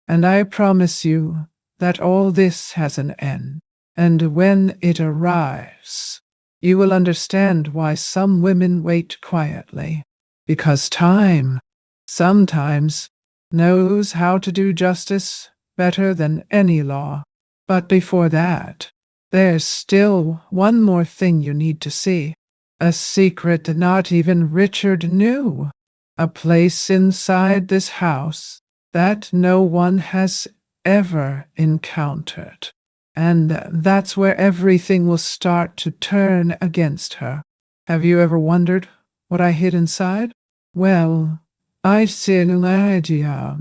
And I promise you that all this has an end. And when it arrives, you will understand why some women wait quietly. Because time, sometimes, knows how to do justice better than any law. But before that, there's still one more thing you need to see. A secret that not even Richard knew. A place inside this house that no one has ever encountered. And that's where everything will start to turn against her. Have you ever wondered what I hid inside? Well, I said an idea.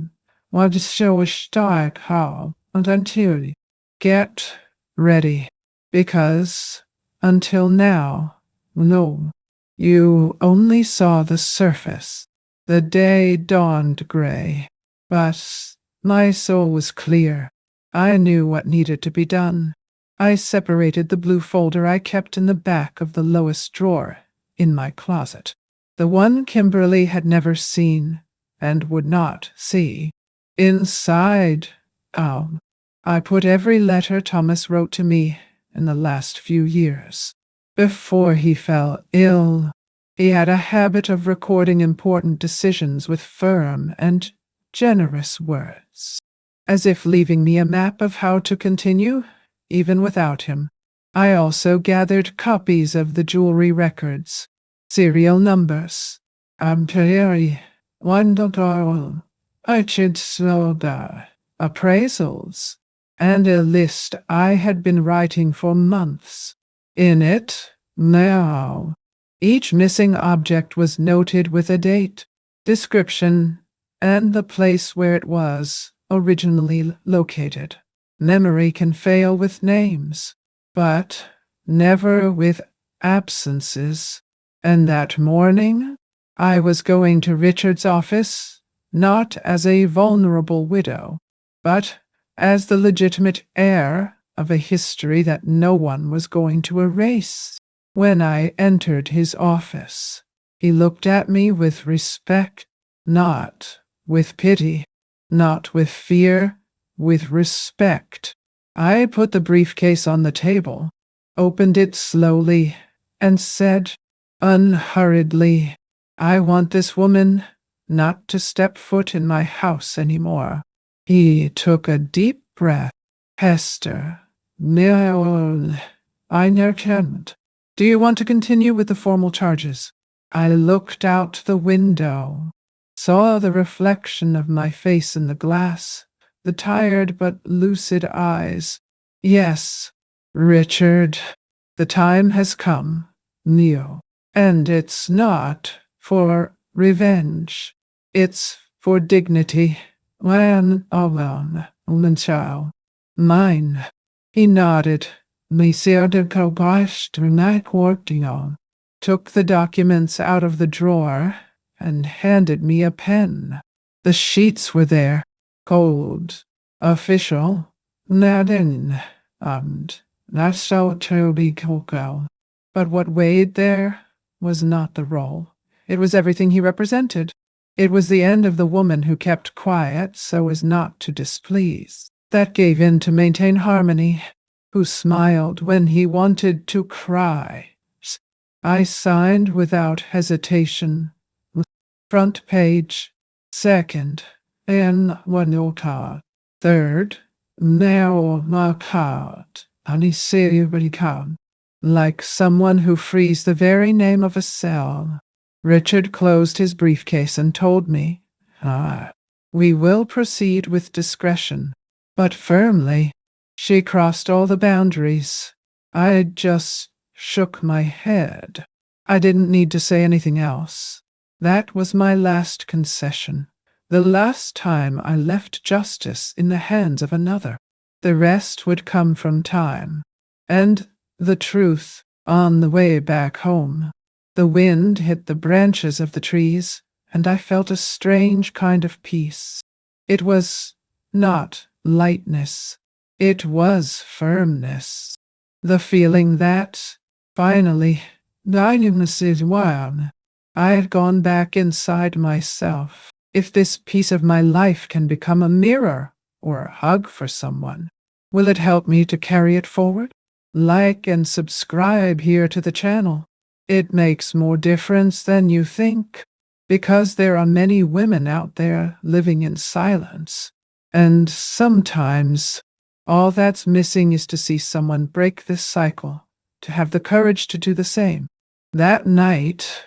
Want to show a stark how, and until get ready. Because, until now, no, you only saw the surface. The day dawned gray, but my soul was clear. I knew what needed to be done. I separated the blue folder I kept in the back of the lowest drawer in my closet, the one Kimberly had never seen and would not see. Inside, I put every letter Thomas wrote to me in the last few years. Before he fell ill, he had a habit of recording important decisions with firm and generous words, as if leaving me a map of how to continue, even without him. I also gathered copies of the jewelry records, serial numbers, Amperi, Wonderdoll, Orchid Soda, appraisals, and a list I had been writing for months. In it, now, each missing object was noted with a date, description, and the place where it was originally located. Memory can fail with names, but never with absences. And that morning, I was going to Richard's office, not as a vulnerable widow, but as the legitimate heir of a history that no one was going to erase. When I entered his office, he looked at me with respect, not with pity, not with fear, with respect. I put the briefcase on the table, opened it slowly, and said, unhurriedly, I want this woman not to step foot in my house anymore. He took a deep breath. Hester, I can't. Do you want to continue with the formal charges? I looked out the window, saw the reflection of my face in the glass, the tired but lucid eyes. Yes, Richard, the time has come, Neo. And it's not for revenge. It's for dignity. When child. Mine. He nodded. Monsieur de Cobash tonight working on. Took the documents out of the drawer and handed me a pen. The sheets were there, cold, official, Nadine, and that's so to be cocoa. But what weighed there was not the role. It was everything he represented. It was the end of the woman who kept quiet so as not to displease, that gave in to maintain harmony, who smiled when he wanted to cry. I signed without hesitation. Front page. Second, and one your card. Third, now my card. And he seriously come. Like someone who frees the very name of a cell. Richard closed his briefcase and told me, we will proceed with discretion, but firmly. She crossed all the boundaries. I just shook my head. I didn't need to say anything else. That was my last concession. The last time I left justice in the hands of another. The rest would come from time. And the truth on the way back home. The wind hit the branches of the trees, and I felt a strange kind of peace. It was not lightness. It was firmness. The feeling that, finally, I had gone back inside myself. If this piece of my life can become a mirror or a hug for someone, will it help me to carry it forward? Like and subscribe here to the channel. It makes more difference than you think, because there are many women out there living in silence. And sometimes, all that's missing is to see someone break this cycle, to have the courage to do the same. That night,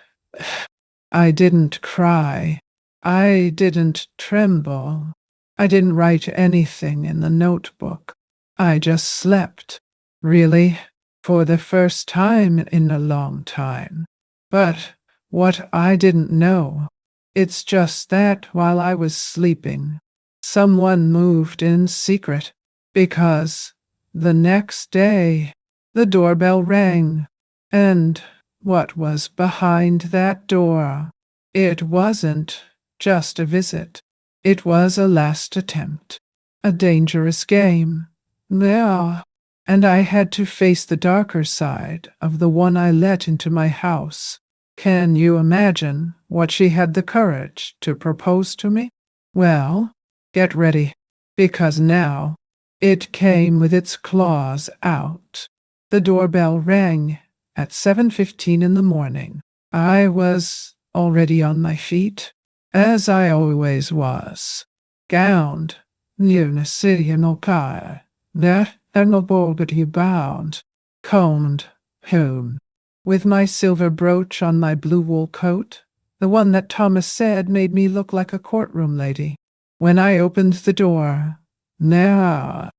I didn't cry. I didn't tremble. I didn't write anything in the notebook. I just slept. Really, for the first time in a long time. But what I didn't know, it's just that while I was sleeping, someone moved in secret, because The next day, the doorbell rang. And what was behind that door? It wasn't just a visit. It was a last attempt. A dangerous game. Yeah. And I had to face the darker side of the one I let into my house. Can you imagine what she had the courage to propose to me? Well, get ready, because now it came with its claws out. The doorbell rang at 7:15 in the morning. I was already on my feet, as I always was, gowned, no car, there no boldly bound, combed, home, with my silver brooch on my blue wool coat, the one that Thomas said made me look like a courtroom lady. When I opened the door, there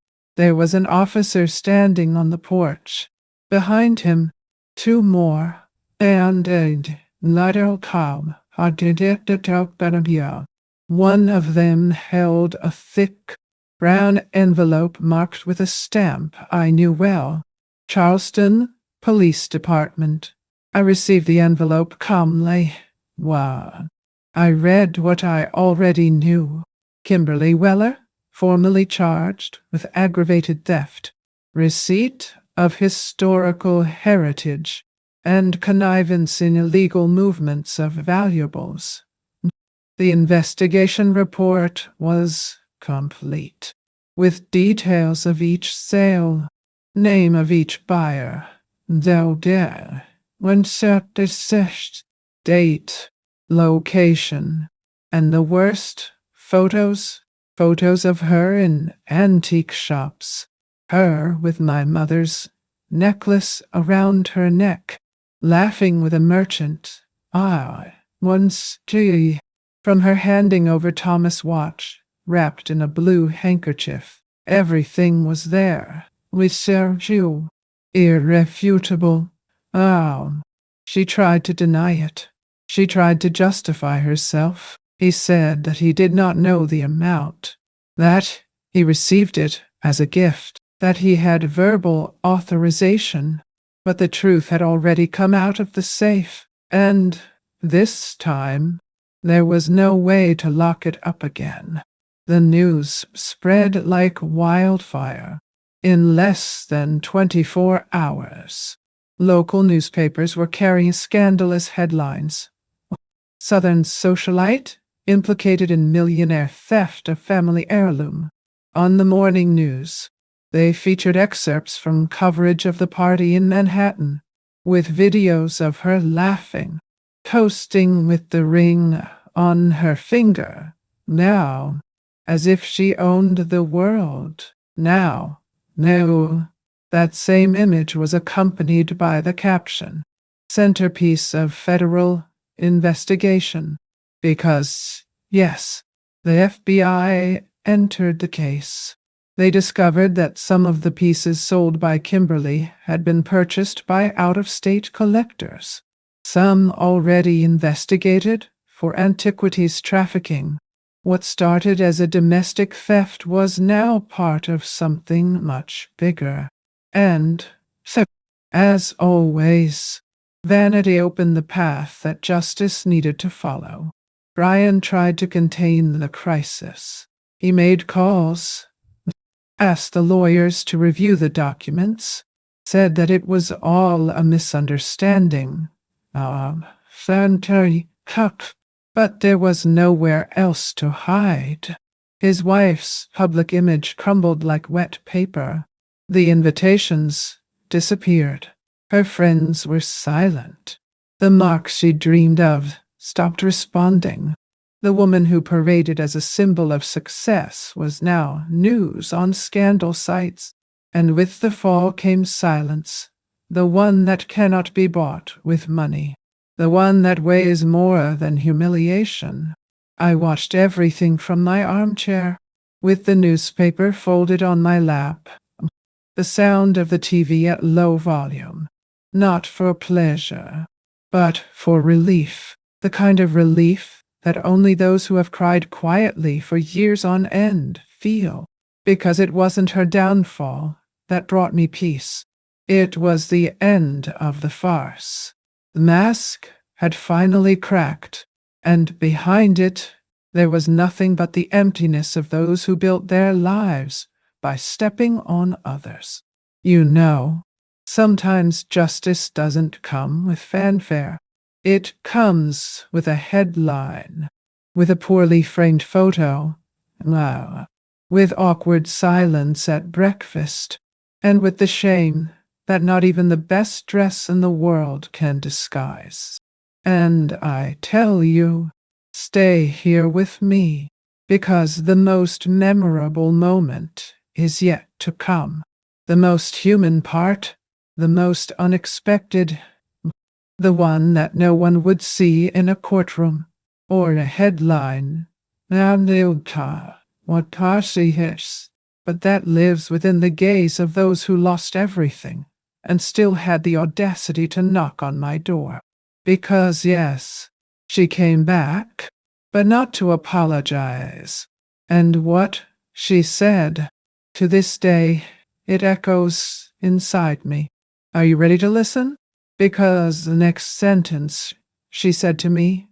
was an officer standing on the porch. Behind him, two more, and a little calm. One of them held a thick, brown envelope marked with a stamp I knew well. Charleston Police Department. I received the envelope calmly. Wow. I read what I already knew. Kimberly Weller, formally charged with aggravated theft, receipt of historical heritage, and connivance in illegal movements of valuables. The investigation report was complete, with details of each sale, name of each buyer, when certified, date, location, and the worst, photos of her in antique shops, her with my mother's necklace around her neck, laughing with a merchant. Once, from her handing over Thomas' watch, wrapped in a blue handkerchief. Everything was there. We served you. Irrefutable. She tried to deny it. She tried to justify herself. He said that he did not know the amount, that he received it as a gift, that he had verbal authorization, but the truth had already come out of the safe, and this time there was no way to lock it up again. The news spread like wildfire. In less than 24 hours, local newspapers were carrying scandalous headlines. Southern socialite implicated in millionaire theft of family heirloom. On the morning news, they featured excerpts from coverage of the party in Manhattan, with videos of her laughing, toasting with the ring on her finger, now, as if she owned the world. Now, no, that same image was accompanied by the caption, "Centerpiece of Federal Investigation," because, yes, the FBI entered the case. They discovered that some of the pieces sold by Kimberly had been purchased by out-of-state collectors, some already investigated for antiquities trafficking. What started as a domestic theft was now part of something much bigger. And, so, as always, vanity opened the path that justice needed to follow. Brian tried to contain the crisis. He made calls, asked the lawyers to review the documents, said that it was all a misunderstanding. But there was nowhere else to hide. His wife's public image crumbled like wet paper. The invitations disappeared. Her friends were silent. The mark she dreamed of stopped responding. The woman who paraded as a symbol of success was now news on scandal sites, and with the fall came silence, the one that cannot be bought with money. The one that weighs more than humiliation. I watched everything from my armchair, with the newspaper folded on my lap, the sound of the TV at low volume, not for pleasure, but for relief, the kind of relief that only those who have cried quietly for years on end feel, because it wasn't her downfall, that brought me peace. It was the end of the farce. The mask had finally cracked, and behind it there was nothing but the emptiness of those who built their lives by stepping on others. You know, sometimes justice doesn't come with fanfare. It comes with a headline, with a poorly framed photo, with awkward silence at breakfast, and with the shame that not even the best dress in the world can disguise. And I tell you, stay here with me, because the most memorable moment is yet to come. The most human part, the most unexpected, the one that no one would see in a courtroom or a headline. What Tarsi is, but that lives within the gaze of those who lost everything and still had the audacity to knock on my door. Because, yes, she came back, but not to apologize. And what she said, to this day, it echoes inside me. Are you ready to listen? Because the next sentence she said to me,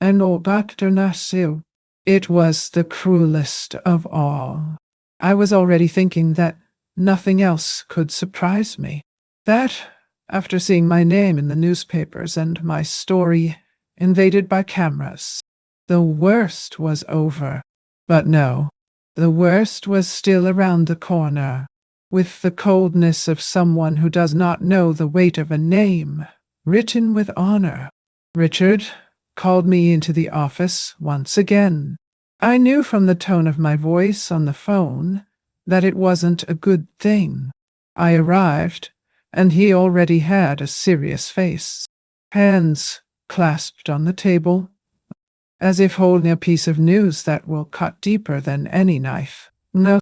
and all Dr. Nasil, it was the cruelest of all. I was already thinking that nothing else could surprise me. That, after seeing my name in the newspapers and my story invaded by cameras, the worst was over. But no, the worst was still around the corner, with the coldness of someone who does not know the weight of a name written with honor. Richard called me into the office once again. I knew from the tone of my voice on the phone that it wasn't a good thing. I arrived, and he already had a serious face, hands clasped on the table, as if holding a piece of news that will cut deeper than any knife. No,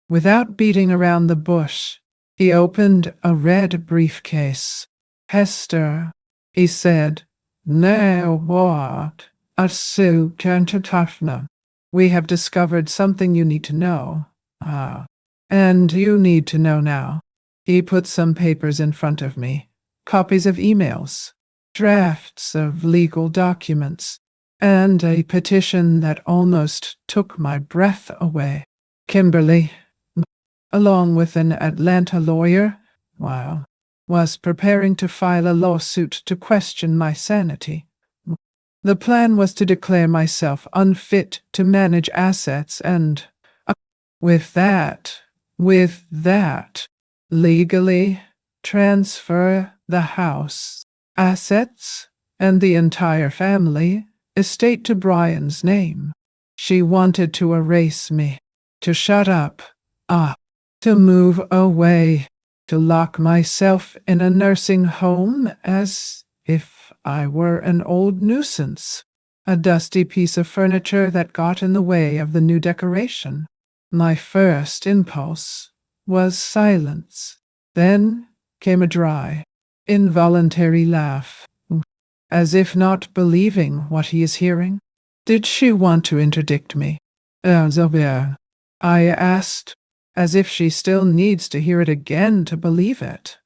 without beating around the bush, he opened a red briefcase. Hester, he said, now what? We have discovered something you need to know. And you need to know now. He put some papers in front of me, copies of emails, drafts of legal documents, and a petition that almost took my breath away. Kimberly, along with an Atlanta lawyer, was preparing to file a lawsuit to question my sanity. The plan was to declare myself unfit to manage assets and, with that, legally transfer the house, assets, and the entire family estate to Brian's name. She wanted to erase me, to shut up, to move away, to lock myself in a nursing home as if I were an old nuisance, a dusty piece of furniture that got in the way of the new decoration. My first impulse was silence. Then came a dry, involuntary laugh, as if not believing what he is hearing. Did she want to interdict me? I asked, as if she still needs to hear it again to believe it.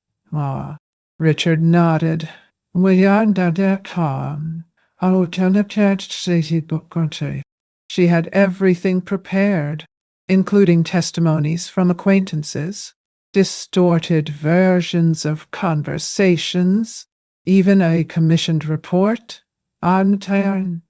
Richard nodded. She had everything prepared, including testimonies from acquaintances, distorted versions of conversations, even a commissioned report saying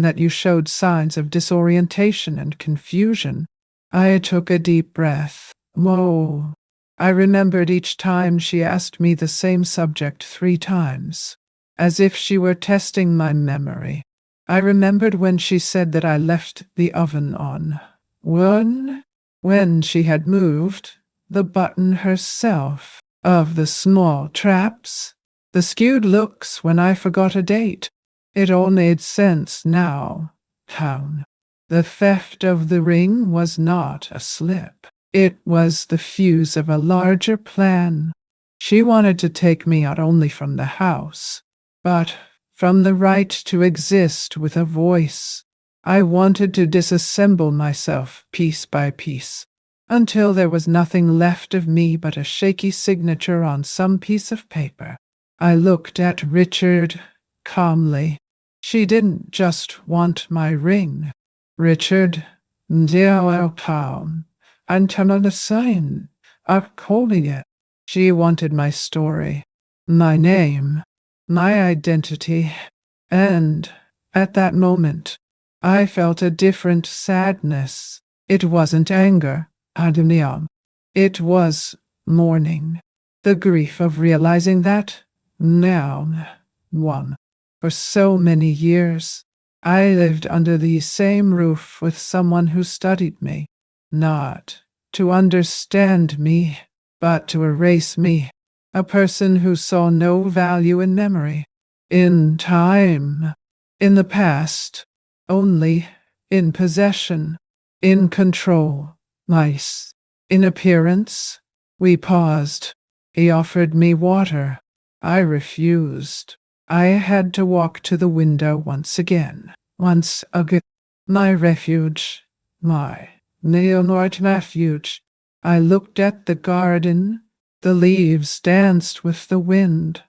that you showed signs of disorientation and confusion. I took a deep breath. Whoa. I remembered each time she asked me the same subject 3 times, as if she were testing my memory. I remembered when she said that I left the oven on. When she had moved the button herself. Of the small traps, the skewed looks when I forgot a date. It all made sense now. The theft of the ring was not a slip. It was the fuse of a larger plan. She wanted to take me not only from the house, but from the right to exist with a voice. I wanted to disassemble myself piece by piece. until there was nothing left of me but a shaky signature on some piece of paper. I looked at Richard calmly. She didn't just want my ring. Richard, dear calm, and cannot assign of calling it. She wanted my story, my name, my identity, and at that moment, I felt a different sadness. It wasn't anger, Adoniam. It was mourning. The grief of realizing that, now, one, for so many years, I lived under the same roof with someone who studied me, not to understand me, but to erase me, a person who saw no value in memory, in time, in the past, only in possession, in control, nice, in appearance. We paused. He offered me water. I refused. I had to walk to the window once again. My refuge, my Leonard refuge. I looked at the garden. The leaves danced with the wind.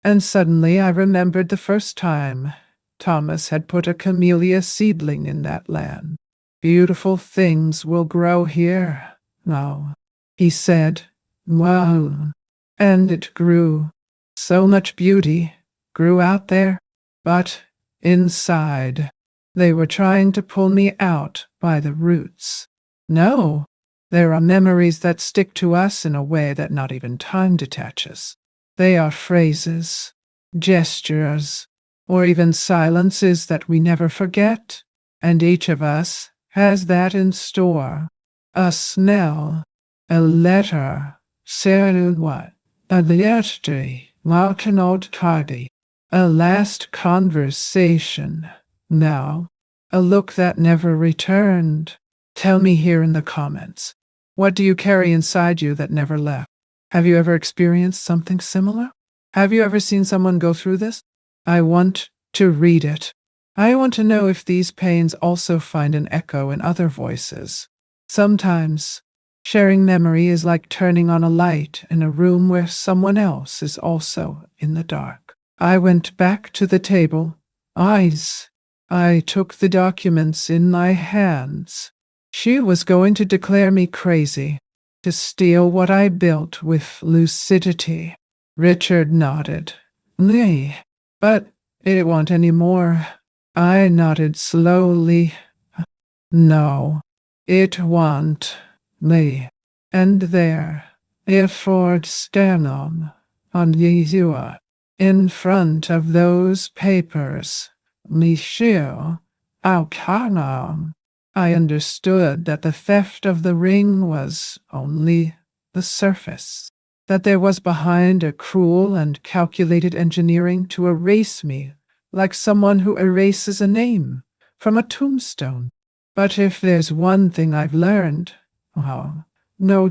And suddenly I remembered the first time Thomas had put a camellia seedling in that land. Beautiful things will grow here now, he said. Wow. And it grew. So much beauty grew out there. But inside, they were trying to pull me out by the roots. No, there are memories that stick to us in a way that not even time detaches. They are phrases, gestures, or even silences that we never forget, and each of us has that in store. A smell, a letter, what? A yesterday, walking old cardi, a last conversation. Now, a look that never returned. Tell me here in the comments, what do you carry inside you that never left? Have you ever experienced something similar? Have you ever seen someone go through this? I want to read it. I want to know if these pains also find an echo in other voices. Sometimes, sharing memory is like turning on a light in a room where someone else is also in the dark. I went back to the table. I took the documents in my hands. She was going to declare me crazy, to steal what I built with lucidity. Richard nodded. Nay, but it won't any more. I nodded slowly. No, it won't. Nay. And there, Ford Sternom, on Yeshua, in front of those papers, Monsieur Alcanam. I understood that the theft of the ring was only the surface, that there was behind a cruel and calculated engineering to erase me, like someone who erases a name from a tombstone. But if there's one thing I've learned, no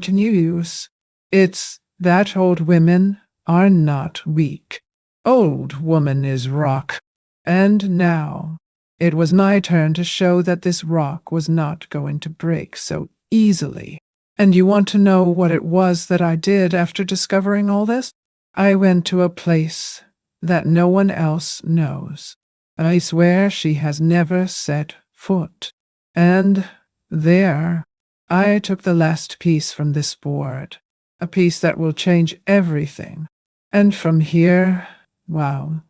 news, it's that old women are not weak. Old woman is rock. And now, it was my turn to show that this rock was not going to break so easily. And you want to know what it was that I did after discovering all this? I went to a place that no one else knows. I swear she has never set foot. And there, I took the last piece from this board, a piece that will change everything. And from here, now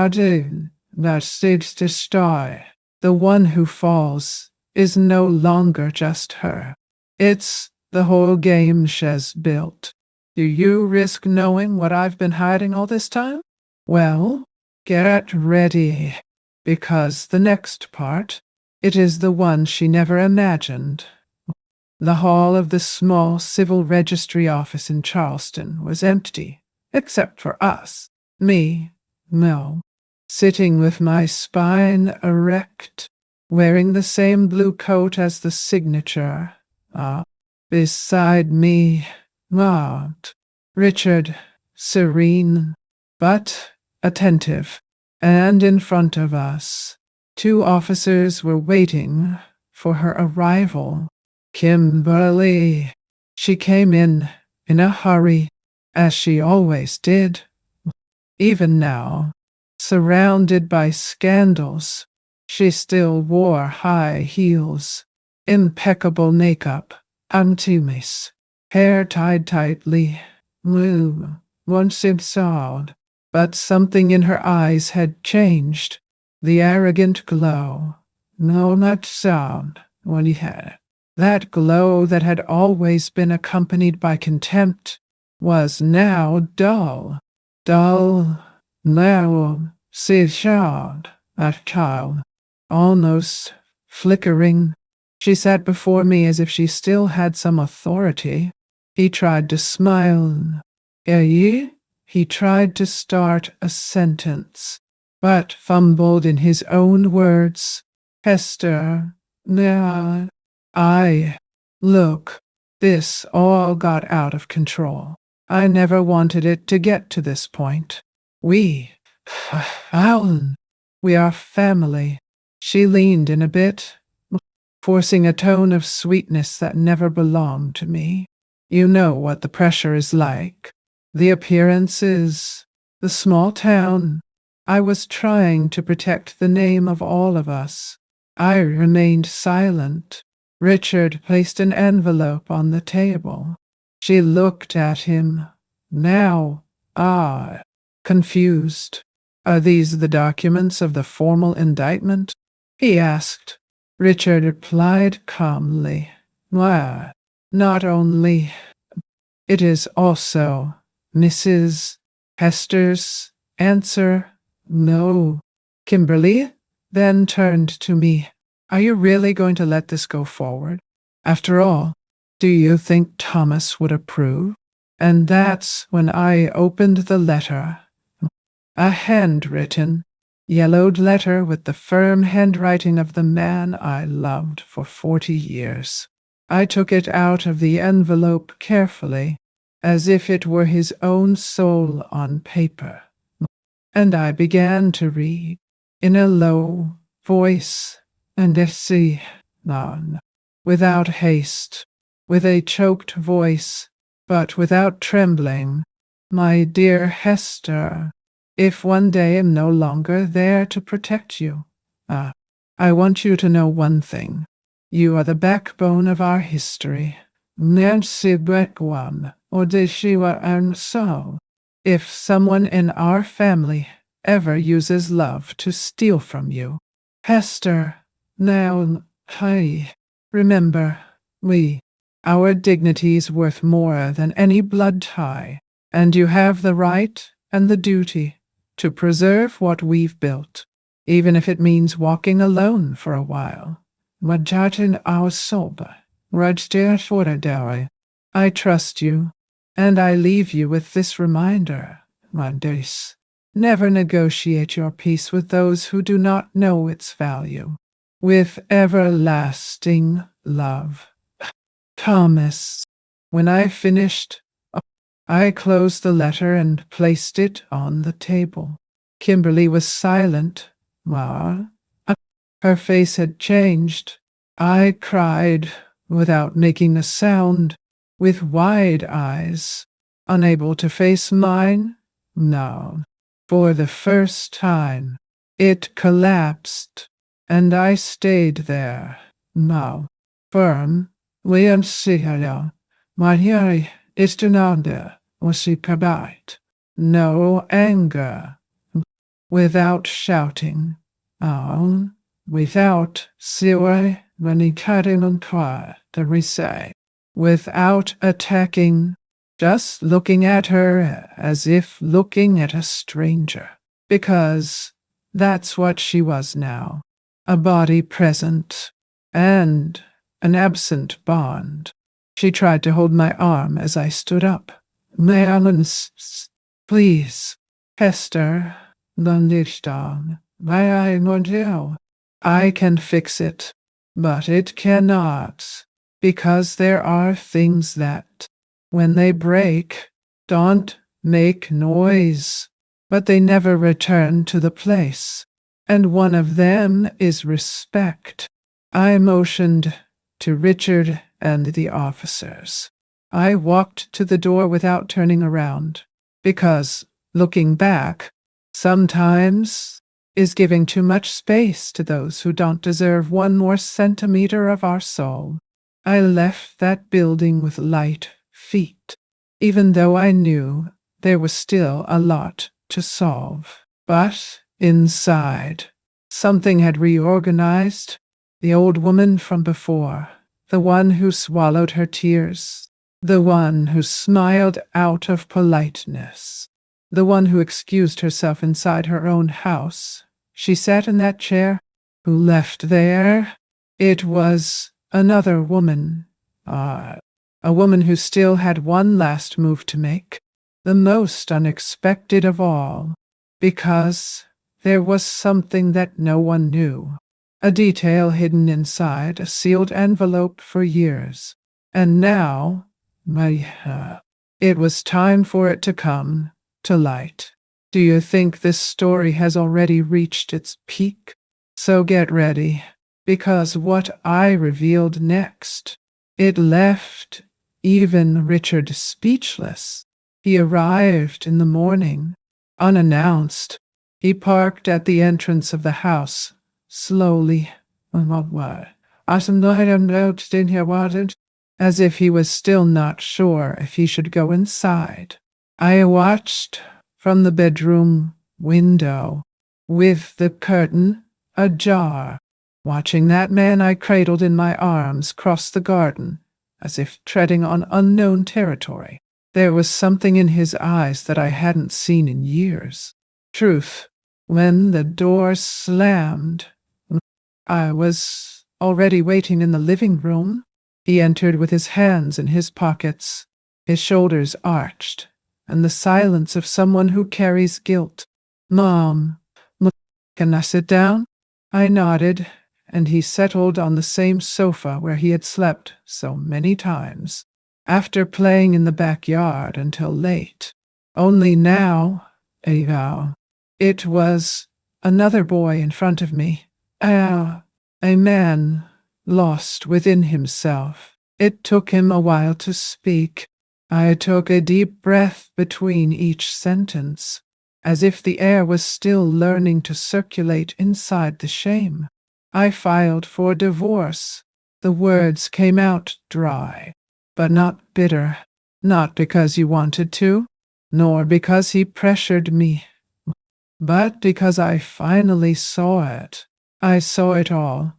dude, that stage to star, the one who falls is no longer just her. It's the whole game she's built. Do you risk knowing what I've been hiding all this time? Well, get ready, because the next part, it is the one she never imagined. The hall of the small civil registry office in Charleston was empty, except for us. Me, Mel, sitting with my spine erect, wearing the same blue coat as the signature. Beside me, Richard, serene, but attentive. And in front of us, 2 officers were waiting for her arrival. Kimberly. She came in a hurry, as she always did. Even now, surrounded by scandals, she still wore high heels, impeccable makeup, antimis, hair tied tightly. Once it sobbed, but something in her eyes had changed. The arrogant glow. No, not sound. What he had. That glow that had always been accompanied by contempt was now dull. Dull, narrow, sad, a child, almost flickering. She sat before me as if she still had some authority. He tried to smile. He tried to start a sentence, but fumbled in his own words. Hester, nah, look, this all got out of control. I never wanted it to get to this point. Alan, we are family. She leaned in a bit, forcing a tone of sweetness that never belonged to me. You know what the pressure is like. The appearances, the small town. I was trying to protect the name of all of us. I remained silent. Richard placed an envelope on the table. She looked at him. Now, confused. Are these the documents of the formal indictment? He asked. Richard replied calmly. Why, not only. It is also Mrs. Hester's answer. No. Kimberly then turned to me. Are you really going to let this go forward? After all, do you think Thomas would approve? And that's when I opened the letter. A handwritten, yellowed letter with the firm handwriting of the man I loved for 40 years. I took it out of the envelope carefully, as if it were his own soul on paper, and I began to read in a low voice, and see none, without haste, with a choked voice, but without trembling. My dear Hester, if one day I'm no longer there to protect you, I want you to know one thing. You are the backbone of our history. Nancy Beckwam, or Deshiwa and so. If someone in our family ever uses love to steal from you, Hester, now, remember, our dignity is worth more than any blood tie, and you have the right and the duty to preserve what we've built, even if it means walking alone for a while. Majatin our soba, Rajder. I trust you, and I leave you with this reminder, Mandis. Never negotiate your peace with those who do not know its value. With everlasting love. Thomas. When I finished, I closed the letter and placed it on the table. Kimberly was silent. Her face had changed. I cried without making a sound, with wide eyes, unable to face mine. No. For the first time, it collapsed, and I stayed there. Now, firm, Liam Sihaya, Mahyari Istinanda, Wasipabite. No anger. Without shouting. Without siwe manikarinunkwa to resay. Without attacking. Just looking at her as if looking at a stranger. Because that's what she was now. A body present. And an absent bond. She tried to hold my arm as I stood up. Please, Hester, Lundistan, I can fix it, but it cannot, because there are things that, when they break, don't make noise, but they never return to the place, and one of them is respect. I motioned to Richard and the officers. I walked to the door without turning around, because, looking back, sometimes is giving too much space to those who don't deserve one more centimeter of our soul. I left that building with light feet, even though I knew there was still a lot to solve. But inside, something had reorganized. The old woman from before, the one who swallowed her tears, the one who smiled out of politeness, the one who excused herself inside her own house. She sat in that chair, who left there. It was another woman, a woman who still had one last move to make, the most unexpected of all, because there was something that no one knew, a detail hidden inside a sealed envelope for years. And now, it was time for it to come to light. Do you think this story has already reached its peak? So get ready, because what I revealed next, it left even Richard speechless. He arrived in the morning, unannounced. He parked at the entrance of the house, slowly, as if he was still not sure if he should go inside. I watched from the bedroom window, with the curtain ajar, watching that man I cradled in my arms cross the garden, as if treading on unknown territory. There was something in his eyes that I hadn't seen in years. Truth, when the door slammed, I was already waiting in the living room. He entered with his hands in his pockets, his shoulders arched, and the silence of someone who carries guilt. Mom, can I sit down? I nodded, and he settled on the same sofa where he had slept so many times, after playing in the backyard until late. Only now, it was another boy in front of me. A man lost within himself. It took him a while to speak. I took a deep breath between each sentence, as if the air was still learning to circulate inside the shame. I filed for divorce. The words came out dry, but not bitter. Not because you wanted to, nor because he pressured me, but because I finally saw it. I saw it all.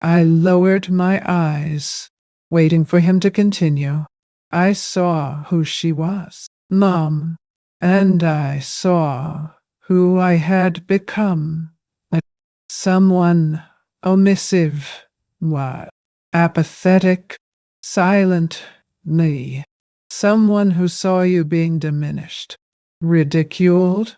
I lowered my eyes, waiting for him to continue. I saw who she was, Mom, and I saw who I had become. Someone omissive, apathetic, silent, me. Someone who saw you being diminished, ridiculed,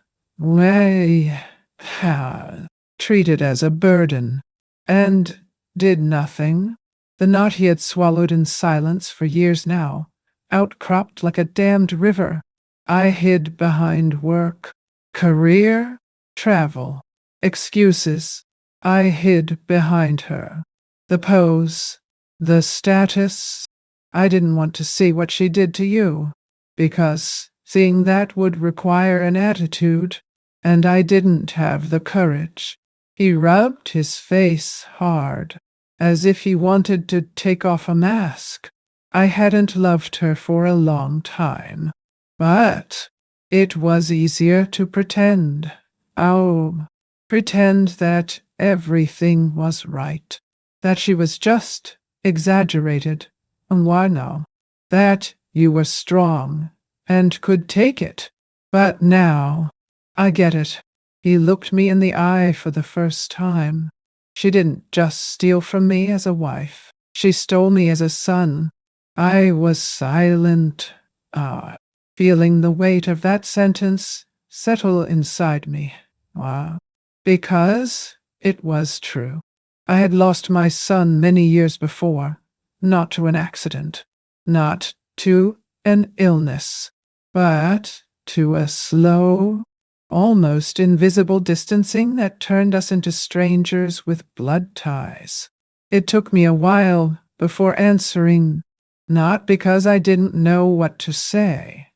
treated as a burden, and did nothing. The knot he had swallowed in silence for years now outcropped like a dammed river. I hid behind work, career, travel, excuses. I hid behind her. The pose, the status. I didn't want to see what she did to you, because seeing that would require an attitude, and I didn't have the courage. He rubbed his face hard, as if he wanted to take off a mask. I hadn't loved her for a long time, but it was easier to pretend. Pretend that everything was right, that she was just exaggerated, and why no, that you were strong and could take it. But now, I get it. He looked me in the eye for the first time. She didn't just steal from me as a wife. She stole me as a son. I was silent, feeling the weight of that sentence settle inside me. Because it was true. I had lost my son many years before, not to an accident, not to an illness, but to a slow, almost invisible distancing that turned us into strangers with blood ties. It took me a while before answering, not because I didn't know what to say,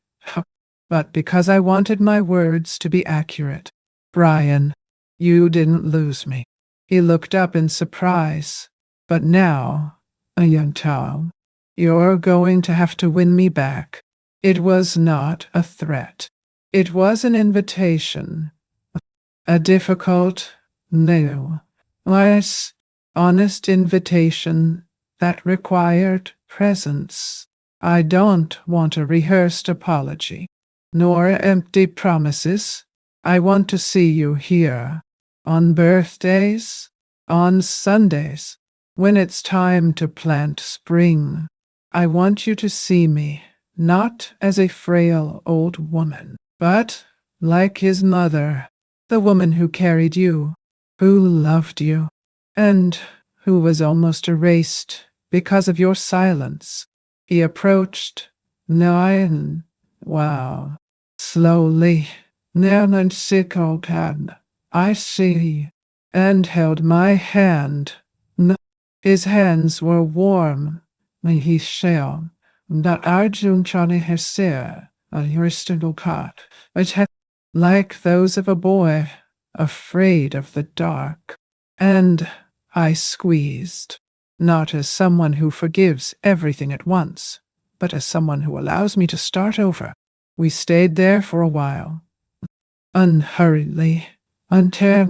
but because I wanted my words to be accurate. Brian, you didn't lose me. He looked up in surprise. But now, a young child, you're going to have to win me back. It was not a threat. It was an invitation. A difficult, no, less honest invitation that required presence. I don't want a rehearsed apology, nor empty promises. I want to see you here, on birthdays, on Sundays, when it's time to plant spring. I want you to see me, not as a frail old woman, but like his mother, the woman who carried you, who loved you, and who was almost erased because of your silence. He approached, Nine. Wow. Slowly, Nan Sicklecan, I see, and held my hand. His hands were warm, and he shall, that Arjun Chani Hester, a Aristotle cat, which had like those of a boy, afraid of the dark. And I squeezed, not as someone who forgives everything at once, but as someone who allows me to start over. We stayed there for a while, unhurriedly, until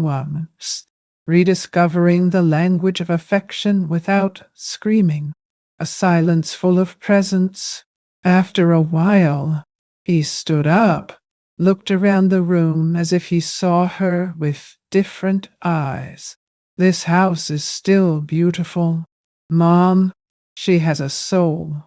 rediscovering the language of affection without screaming, a silence full of presence. After a while, he stood up, looked around the room as if he saw her with different eyes. This house is still beautiful. Mom, she has a soul.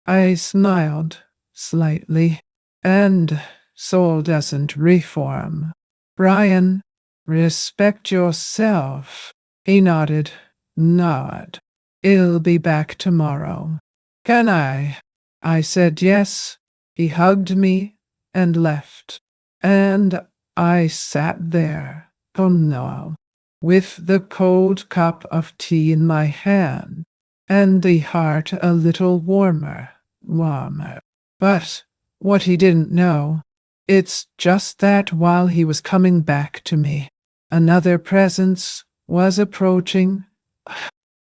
I smiled slightly. And soul doesn't reform. Brian, respect yourself. He nodded. Nod. I'll be back tomorrow. Can I? I said yes. He hugged me and left. And I sat there, now, with the cold cup of tea in my hand, and the heart a little warmer. But what he didn't know, it's just that while he was coming back to me, another presence was approaching.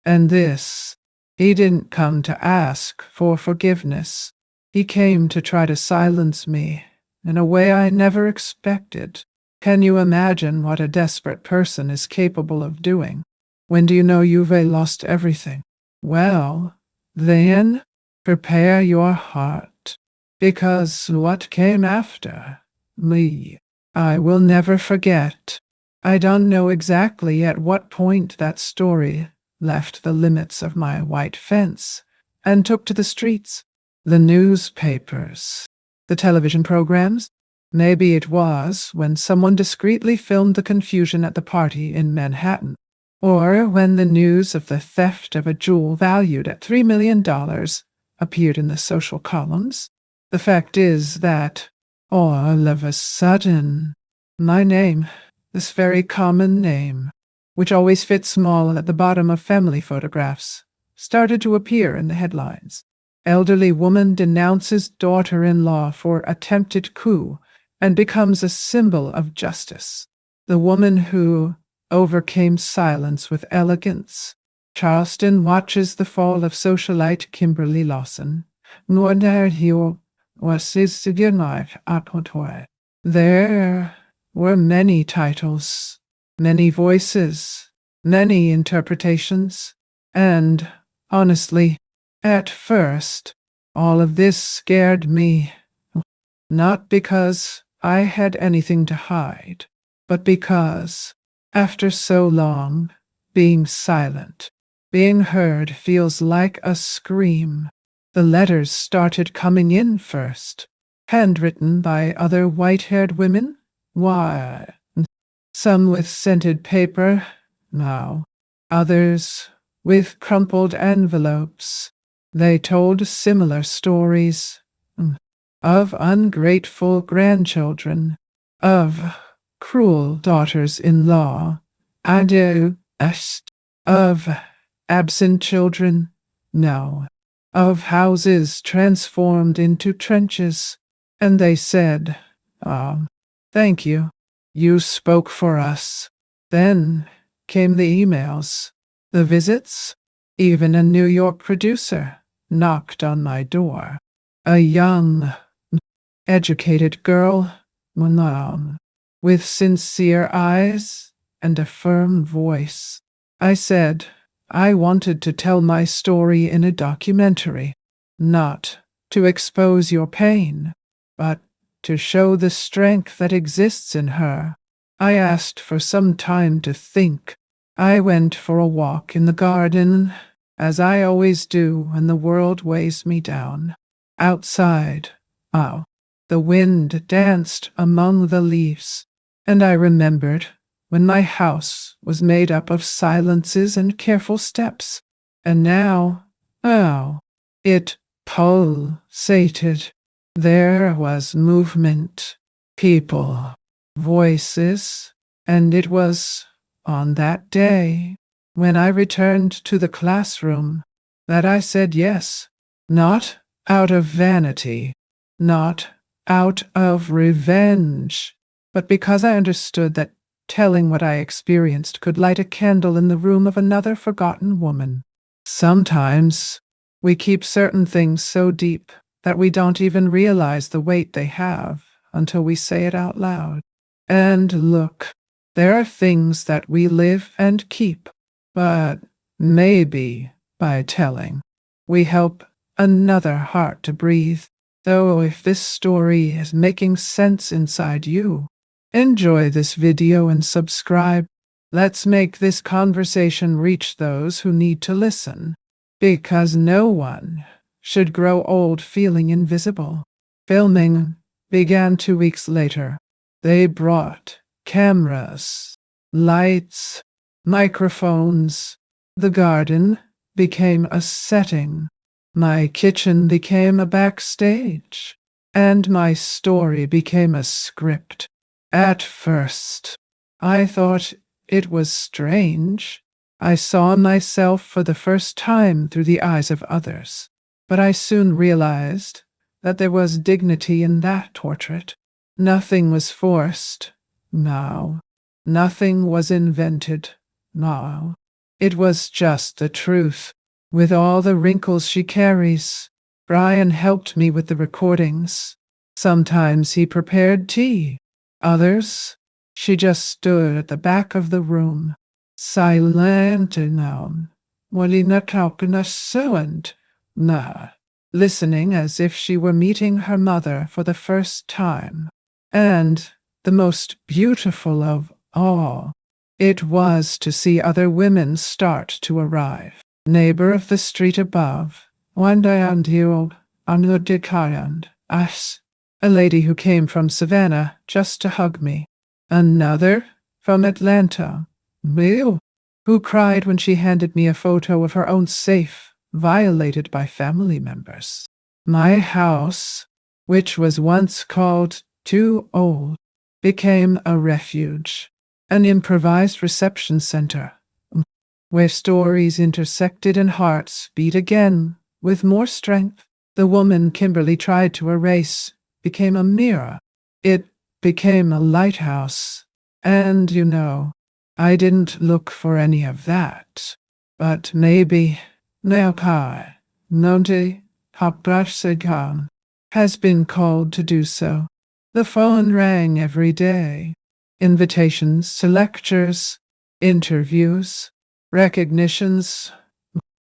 And this, he didn't come to ask for forgiveness. He came to try to silence me in a way I never expected. Can you imagine what a desperate person is capable of doing? When do you know you've lost everything? Well, then, prepare your heart, because what came after, Lee, I will never forget. I don't know exactly at what point that story left the limits of my white fence and took to the streets, the newspapers, the television programs. Maybe it was when someone discreetly filmed the confusion at the party in Manhattan, or when the news of the theft of a jewel valued at $3 million appeared in the social columns. The fact is that, all of a sudden, my name, this very common name, which always fits small at the bottom of family photographs, started to appear in the headlines. Elderly woman denounces daughter-in-law for attempted coup and becomes a symbol of justice. The woman who overcame silence with elegance. Charleston watches the fall of socialite Kimberly Lawson. There were many titles, many voices, many interpretations, and, honestly, at first, all of this scared me. Not because I had anything to hide, but because, after so long, being silent, being heard feels like a scream. The letters started coming in first, handwritten by other white-haired women. Why? Some with scented paper, now. Others with crumpled envelopes. They told similar stories of ungrateful grandchildren, of cruel daughters-in-law, and of absent children? No. Of houses transformed into trenches. And they said, thank you. You spoke for us. Then came the emails, the visits. Even a New York producer knocked on my door. A young, educated girl, with sincere eyes and a firm voice. I said I wanted to tell my story in a documentary, not to expose your pain, but to show the strength that exists in her. I asked for some time to think. I went for a walk in the garden, as I always do when the world weighs me down. Outside, the wind danced among the leaves, and I remembered when my house was made up of silences and careful steps, and now, it pulsated. There was movement, people, voices, and it was on that day, when I returned to the classroom, that I said yes, not out of vanity, not out of revenge, but because I understood that telling what I experienced could light a candle in the room of another forgotten woman. Sometimes we keep certain things so deep that we don't even realize the weight they have until we say it out loud. And look, there are things that we live and keep, but maybe by telling, we help another heart to breathe. Though if this story is making sense inside you, enjoy this video and subscribe. Let's make this conversation reach those who need to listen, because no one should grow old feeling invisible. Filming began 2 weeks later. They brought cameras, lights, microphones. The garden became a setting. My kitchen became a backstage, and my story became a script. At first, I thought it was strange. I saw myself for the first time through the eyes of others, but I soon realized that there was dignity in that portrait. Nothing was forced. No. Nothing was invented. No. It was just the truth, with all the wrinkles she carries. Brian helped me with the recordings. Sometimes he prepared tea. Others, she just stood at the back of the room, silent and listening as if she were meeting her mother for the first time. And the most beautiful of all, it was to see other women start to arrive. Neighbor of the street above, one day a lady who came from Savannah just to hug me. Another from Atlanta, who cried when she handed me a photo of her own safe, violated by family members. My house, which was once called Too Old, became a refuge, an improvised reception center, where stories intersected and hearts beat again with more strength. The woman Kimberly tried to erase became a mirror. It became a lighthouse. And I didn't look for any of that. But maybe Neokai Nonte Habrasegam has been called to do so. The phone rang every day. Invitations to lectures, interviews, recognitions.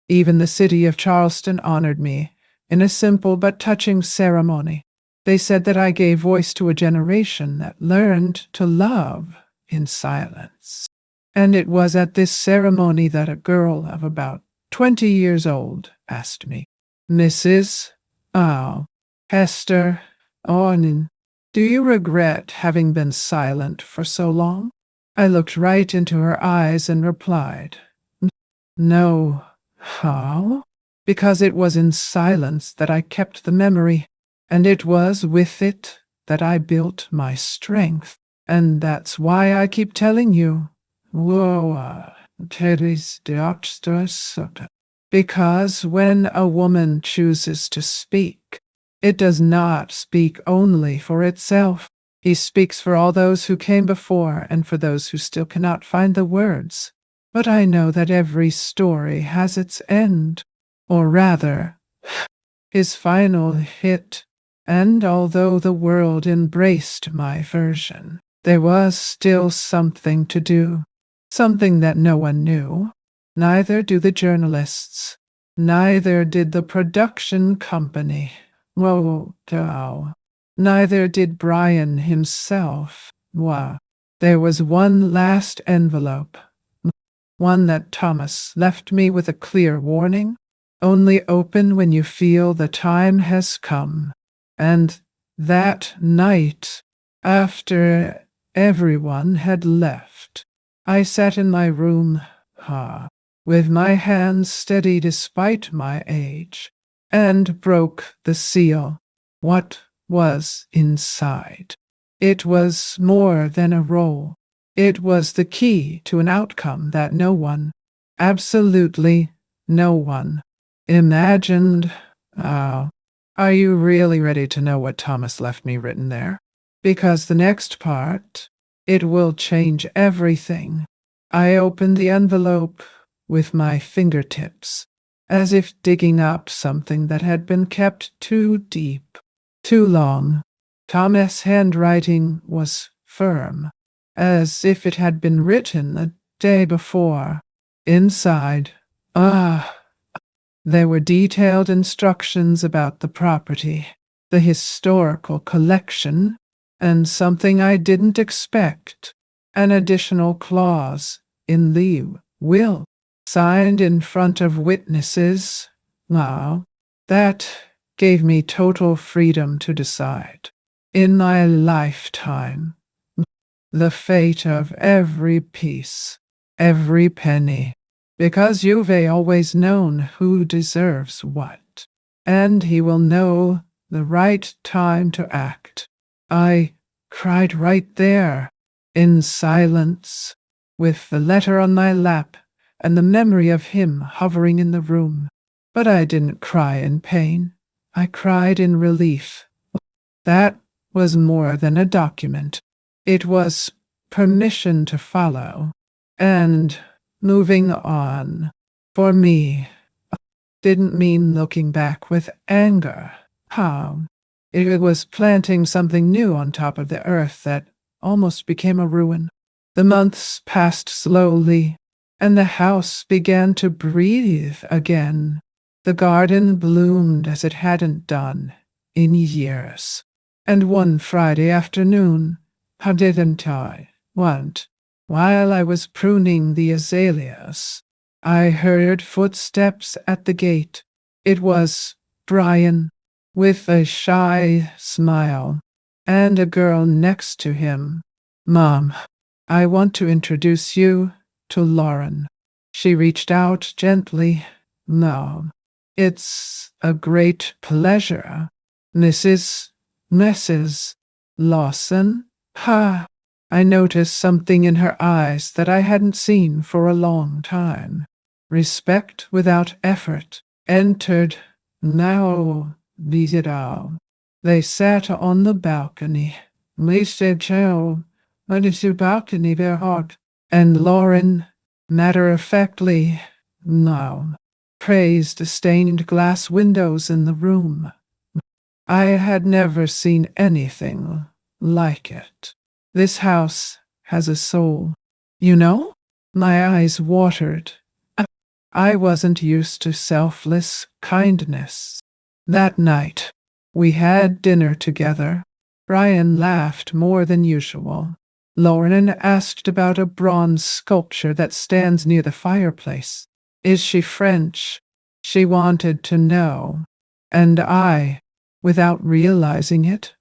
Even the city of Charleston honored me in a simple but touching ceremony. They said that I gave voice to a generation that learned to love in silence. And it was at this ceremony that a girl of about 20 years old asked me, Mrs. Hester Ornin, do you regret having been silent for so long? I looked right into her eyes and replied, no. How? Because it was in silence that I kept the memory, and it was with it that I built my strength. And that's why I keep telling you, whoa, Teres deoxtos. Because when a woman chooses to speak, it does not speak only for itself. He speaks for all those who came before and for those who still cannot find the words. But I know that every story has its end, or rather, his final hit. And although the world embraced my version, there was still something to do, something that no one knew. Neither do the journalists, neither did the production company. Whoa, cow. Neither did Brian himself. Wow. There was one last envelope, one that Thomas left me with a clear warning. Only open when you feel the time has come. And that night, after everyone had left, I sat in my room, with my hands steady despite my age, and broke the seal. What was inside? It was more than a roll. It was the key to an outcome that no one, absolutely no one, imagined. Oh, are you really ready to know what Thomas left me written there? Because the next part, it will change everything. I opened the envelope with my fingertips, as if digging up something that had been kept too deep, too long. Thomas' handwriting was firm, as if it had been written the day before. Inside, there were detailed instructions about the property, the historical collection, and something I didn't expect, an additional clause in the will, signed in front of witnesses. Now, that gave me total freedom to decide, in my lifetime, the fate of every piece, every penny, because you've always known who deserves what, and he will know the right time to act. I cried right there, in silence, with the letter on my lap and the memory of him hovering in the room. But I didn't cry in pain. I cried in relief. That was more than a document. It was permission to follow. And moving on, for me, didn't mean looking back with anger. How? It was planting something new on top of the earth that almost became a ruin. The months passed slowly, and the house began to breathe again. The garden bloomed as it hadn't done in years. And one Friday afternoon, how didn't I want? While I was pruning the azaleas, I heard footsteps at the gate. It was Brian, with a shy smile, and a girl next to him. Mom, I want to introduce you to Lauren. She reached out gently. No, it's a great pleasure. Mrs. Lawson? Ha! I noticed something in her eyes that I hadn't seen for a long time. Respect without effort entered. Now, beat it out. They sat on the balcony. Mr. Joe, what is your balcony very hot? And Lauren, matter-of-factly, no, praised the stained glass windows in the room. I had never seen anything like it. This house has a soul. You know? My eyes watered. I wasn't used to selfless kindness. That night, we had dinner together. Brian laughed more than usual. Lauren asked about a bronze sculpture that stands near the fireplace. Is she French? She wanted to know. And I, without realizing it,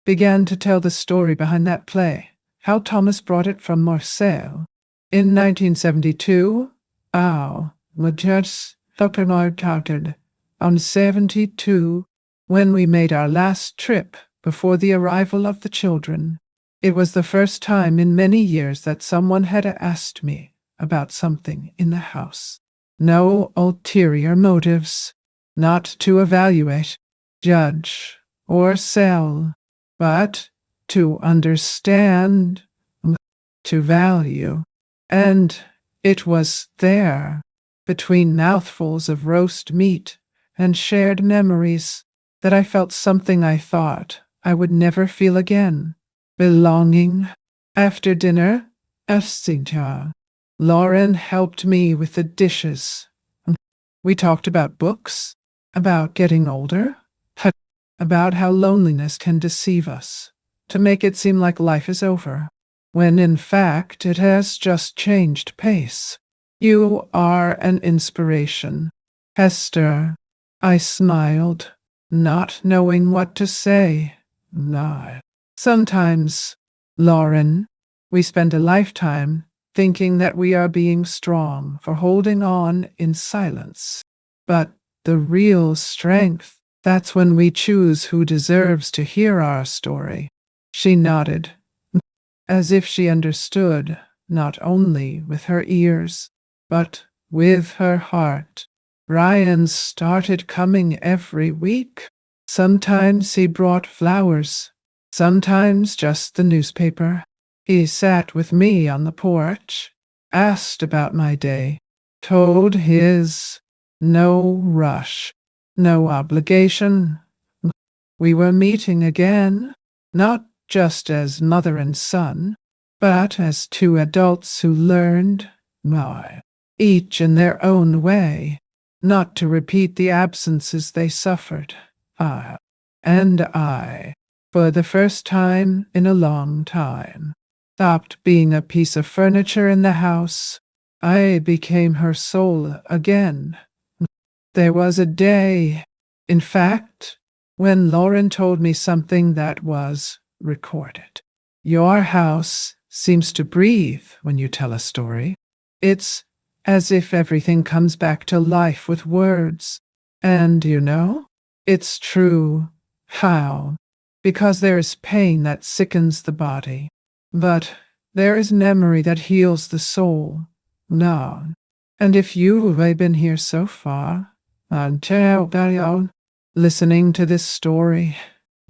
began to tell the story behind that play, how Thomas brought it from Marseille. In 1972, we just counted on 72 when we made our last trip before the arrival of the children. It was the first time in many years that someone had asked me about something in the house. No ulterior motives, not to evaluate, judge, or sell, but to understand, to value. And it was there, between mouthfuls of roast meat and shared memories, that I felt something I thought I would never feel again: belonging. After dinner, Essinja, Lauren helped me with the dishes. We talked about books, about getting older, about how loneliness can deceive us, to make it seem like life is over, when in fact it has just changed pace. You are an inspiration, Hester. I smiled, not knowing what to say. No. Sometimes, Lauren, we spend a lifetime thinking that we are being strong for holding on in silence. But the real strength, that's when we choose who deserves to hear our story. She nodded, as if she understood, not only with her ears, but with her heart. Ryan started coming every week. Sometimes he brought flowers, sometimes just the newspaper. He sat with me on the porch, asked about my day, told his. No rush, no obligation. We were meeting again, not just as mother and son, but as two adults who learned, each in their own way, not to repeat the absences they suffered. And I, for the first time in a long time, stopped being a piece of furniture in the house. I became her soul again. There was a day, in fact, when Lauren told me something that was recorded. Your house seems to breathe when you tell a story. It's as if everything comes back to life with words. And it's true. How? Because there is pain that sickens the body, but there is memory that heals the soul. No. And if you have been here so far, listening to this story,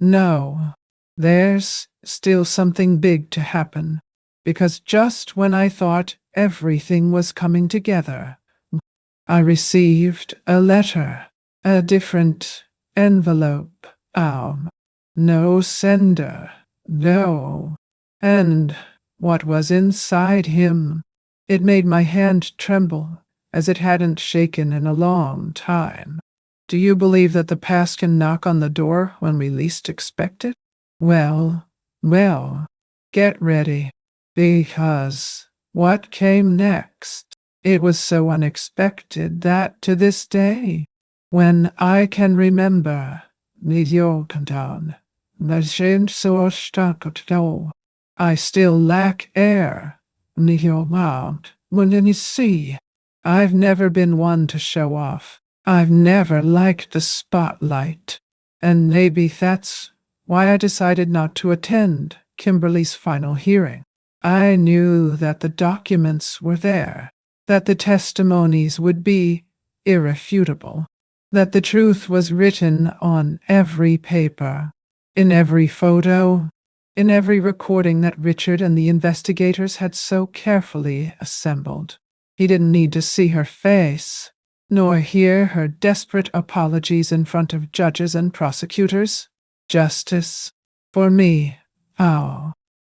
no, there's still something big to happen, because just when I thought everything was coming together, I received a letter, a different envelope. No sender, no. And what was inside him? It made my hand tremble, as it hadn't shaken in a long time. Do you believe that the past can knock on the door when we least expect it? Well, get ready, because what came next? It was so unexpected that to this day, when I can remember, I still lack air. I've never been one to show off. I've never liked the spotlight. And maybe that's why I decided not to attend Kimberly's final hearing. I knew that the documents were there, that the testimonies would be irrefutable, that the truth was written on every paper, in every photo, in every recording that Richard and the investigators had so carefully assembled. He didn't need to see her face, nor hear her desperate apologies in front of judges and prosecutors. Justice, for me,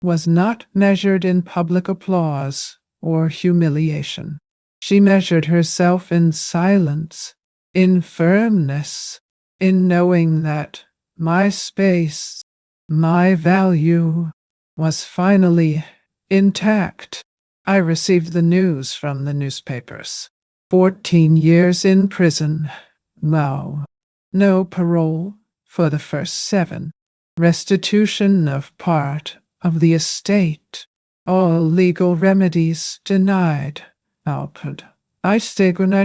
was not measured in public applause or humiliation. She measured herself in silence, in firmness, in knowing that my space, my value, was finally intact. I received the news from the newspapers. 14 years in prison. No parole for the first 7. Restitution of part of the estate. All legal remedies denied. I stayed and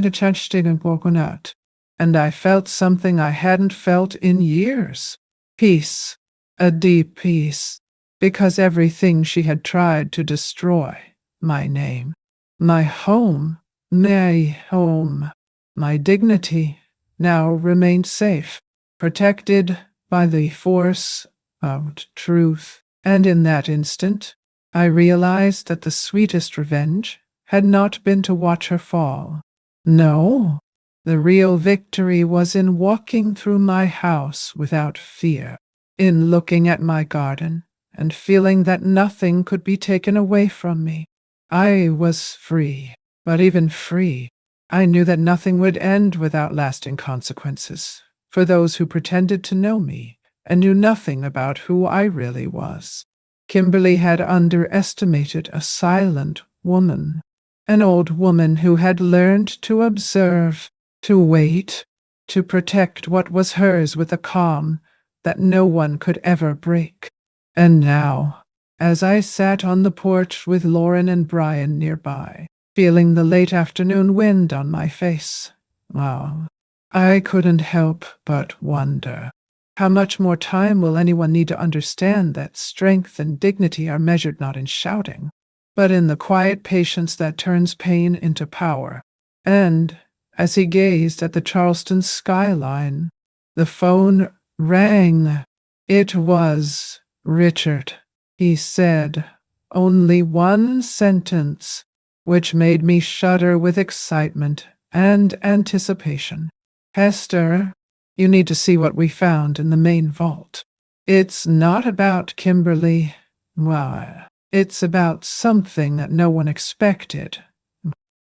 I felt something I hadn't felt in years. Peace. A deep peace. Because everything she had tried to destroy, my name, My home, my dignity now remained safe, protected by the force of truth. And in that instant, I realized that the sweetest revenge had not been to watch her fall. No, the real victory was in walking through my house without fear, in looking at my garden and feeling that nothing could be taken away from me. I was free, but even free, I knew that nothing would end without lasting consequences for those who pretended to know me and knew nothing about who I really was. Kimberly had underestimated a silent woman, an old woman who had learned to observe, to wait, to protect what was hers with a calm that no one could ever break. And now, as I sat on the porch with Lauren and Brian nearby, feeling the late afternoon wind on my face, oh, I couldn't help but wonder, how much more time will anyone need to understand that strength and dignity are measured not in shouting, but in the quiet patience that turns pain into power? And as he gazed at the Charleston skyline, the phone rang. It was Richard. He said only one sentence, which made me shudder with excitement and anticipation. Hester, you need to see what we found in the main vault. It's not about Kimberly. Well, it's about something that no one expected.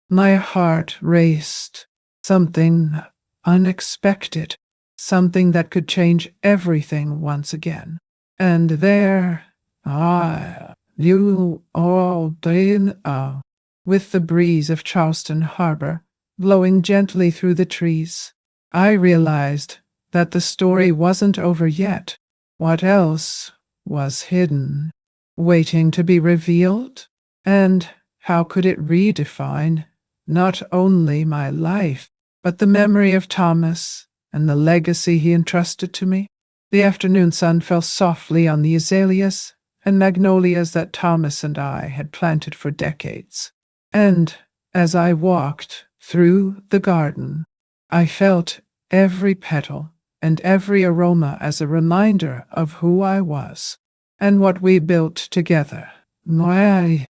My heart raced. Something unexpected. Something that could change everything once again. And there, you all been, with the breeze of Charleston Harbor blowing gently through the trees, I realized that the story wasn't over yet. What else was hidden, waiting to be revealed? And how could it redefine not only my life, but the memory of Thomas and the legacy he entrusted to me? The afternoon sun fell softly on the azaleas and magnolias that Thomas and I had planted for decades. And as I walked through the garden, I felt every petal and every aroma as a reminder of who I was and what we built together. My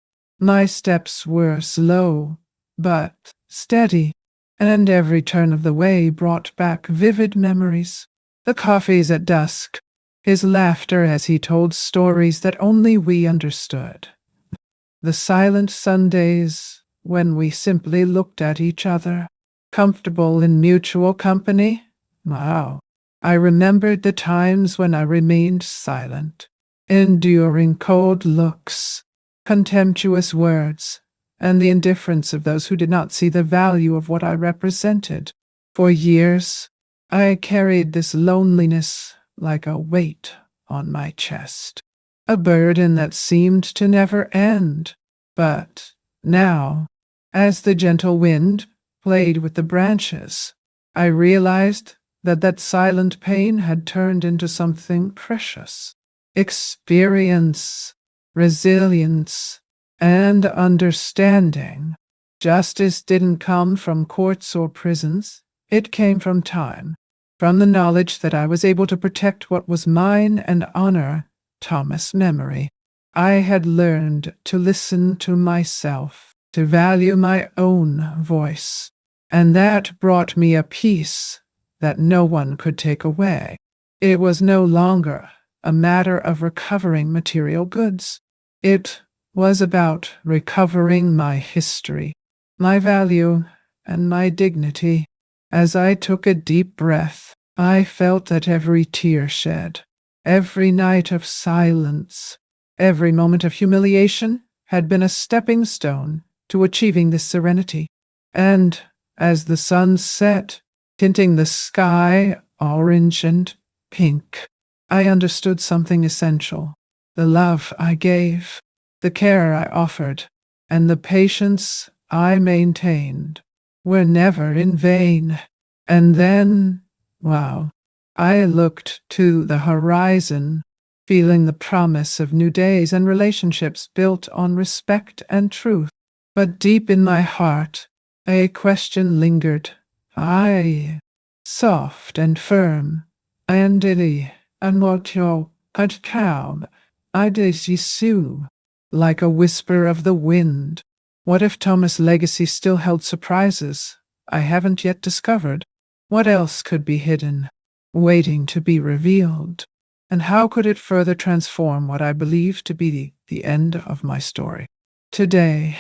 steps were slow, but steady, and every turn of the way brought back vivid memories. The coffees at dusk, his laughter as he told stories that only we understood. The silent Sundays when we simply looked at each other, comfortable in mutual company. Wow. I remembered the times when I remained silent, enduring cold looks, contemptuous words, and the indifference of those who did not see the value of what I represented. For years, I carried this loneliness like a weight on my chest, a burden that seemed to never end. But now, as the gentle wind played with the branches, I realized that silent pain had turned into something precious. Experience, resilience, and understanding. Justice didn't come from courts or prisons. It came from time, from the knowledge that I was able to protect what was mine and honor Thomas' memory. I had learned to listen to myself, to value my own voice, and that brought me a peace that no one could take away. It was no longer a matter of recovering material goods. It was about recovering my history, my value, and my dignity. As I took a deep breath, I felt that every tear shed, every night of silence, every moment of humiliation had been a stepping stone to achieving this serenity. And as the sun set, tinting the sky orange and pink, I understood something essential. The love I gave, the care I offered, and the patience I maintained were never in vain. And then, wow, I looked to the horizon, feeling the promise of new days and relationships built on respect and truth. But deep in my heart, a question lingered. Aye, soft and firm, and illy, and what your cut calm, I sue, like a whisper of the wind. What if Thomas' legacy still held surprises I haven't yet discovered? What else could be hidden, waiting to be revealed? And how could it further transform what I believe to be the end of my story? Today,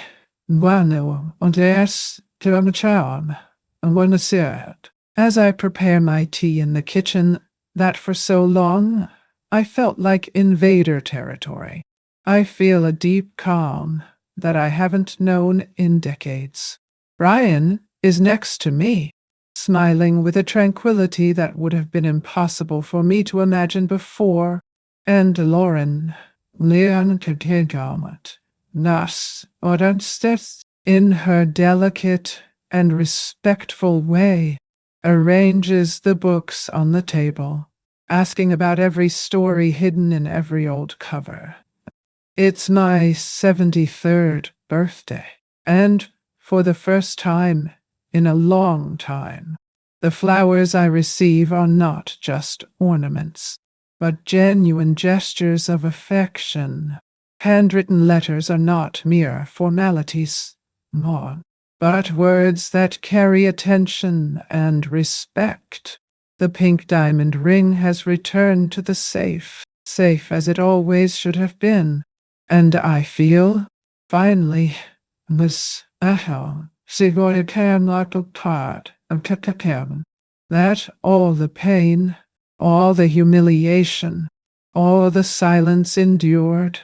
bueno, und erst to charm, and one as I prepare my tea in the kitchen that for so long I felt like invader territory, I feel a deep calm that I haven't known in decades. Brian is next to me, smiling with a tranquility that would have been impossible for me to imagine before, and Lauren, Leon Nas Oranstets, in her delicate and respectful way, arranges the books on the table, asking about every story hidden in every old cover. It's my 73rd birthday, and for the first time in a long time, the flowers I receive are not just ornaments, but genuine gestures of affection. Handwritten letters are not mere formalities, but words that carry attention and respect. The pink diamond ring has returned to the safe as it always should have been. And I feel, finally, this part of that all the pain, all the humiliation, all the silence endured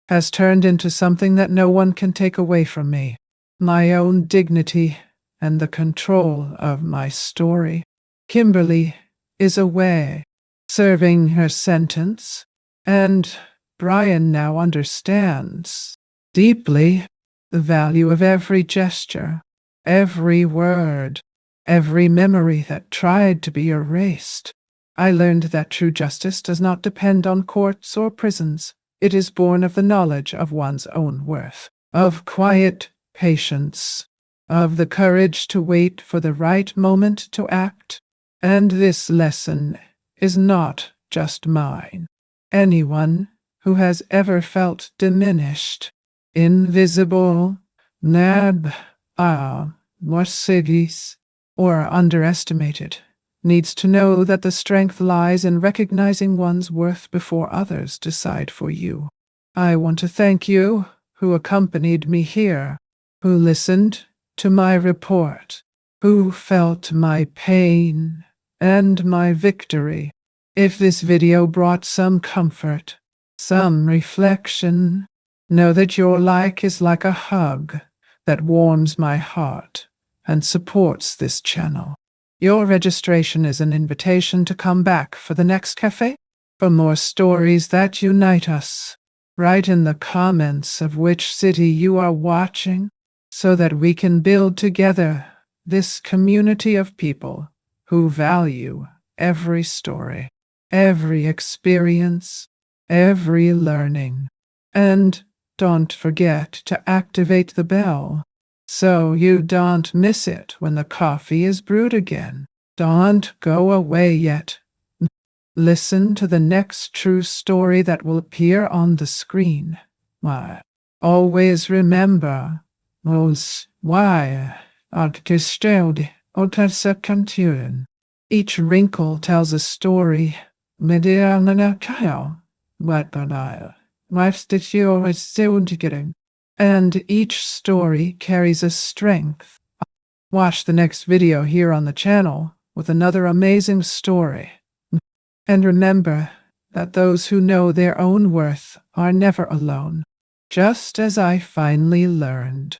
has turned into something that no one can take away from me, my own dignity and the control of my story. Kimberly is away, serving her sentence, and Brian now understands deeply the value of every gesture, every word, every memory that tried to be erased. I learned that true justice does not depend on courts or prisons. It is born of the knowledge of one's own worth, of quiet patience, of the courage to wait for the right moment to act. And this lesson is not just mine. Anyone who has ever felt diminished, invisible, morsigis, or underestimated, needs to know that the strength lies in recognizing one's worth before others decide for you. I want to thank you who accompanied me here, who listened to my report, who felt my pain and my victory. If this video brought some comfort, some reflection, know that your like is like a hug that warms my heart and supports this channel. Your registration is an invitation to come back for the next cafe, for more stories that unite us. Write in the comments of which city you are watching so that we can build together this community of people who value every story, every experience, every learning. And don't forget to activate the bell so you don't miss it when the coffee is brewed again. Don't go away yet. Listen to the next true story that will appear on the screen. Why? Always remember, why each wrinkle tells a story. And each story carries a strength. Watch the next video here on the channel with another amazing story. And remember that those who know their own worth are never alone, just as I finally learned.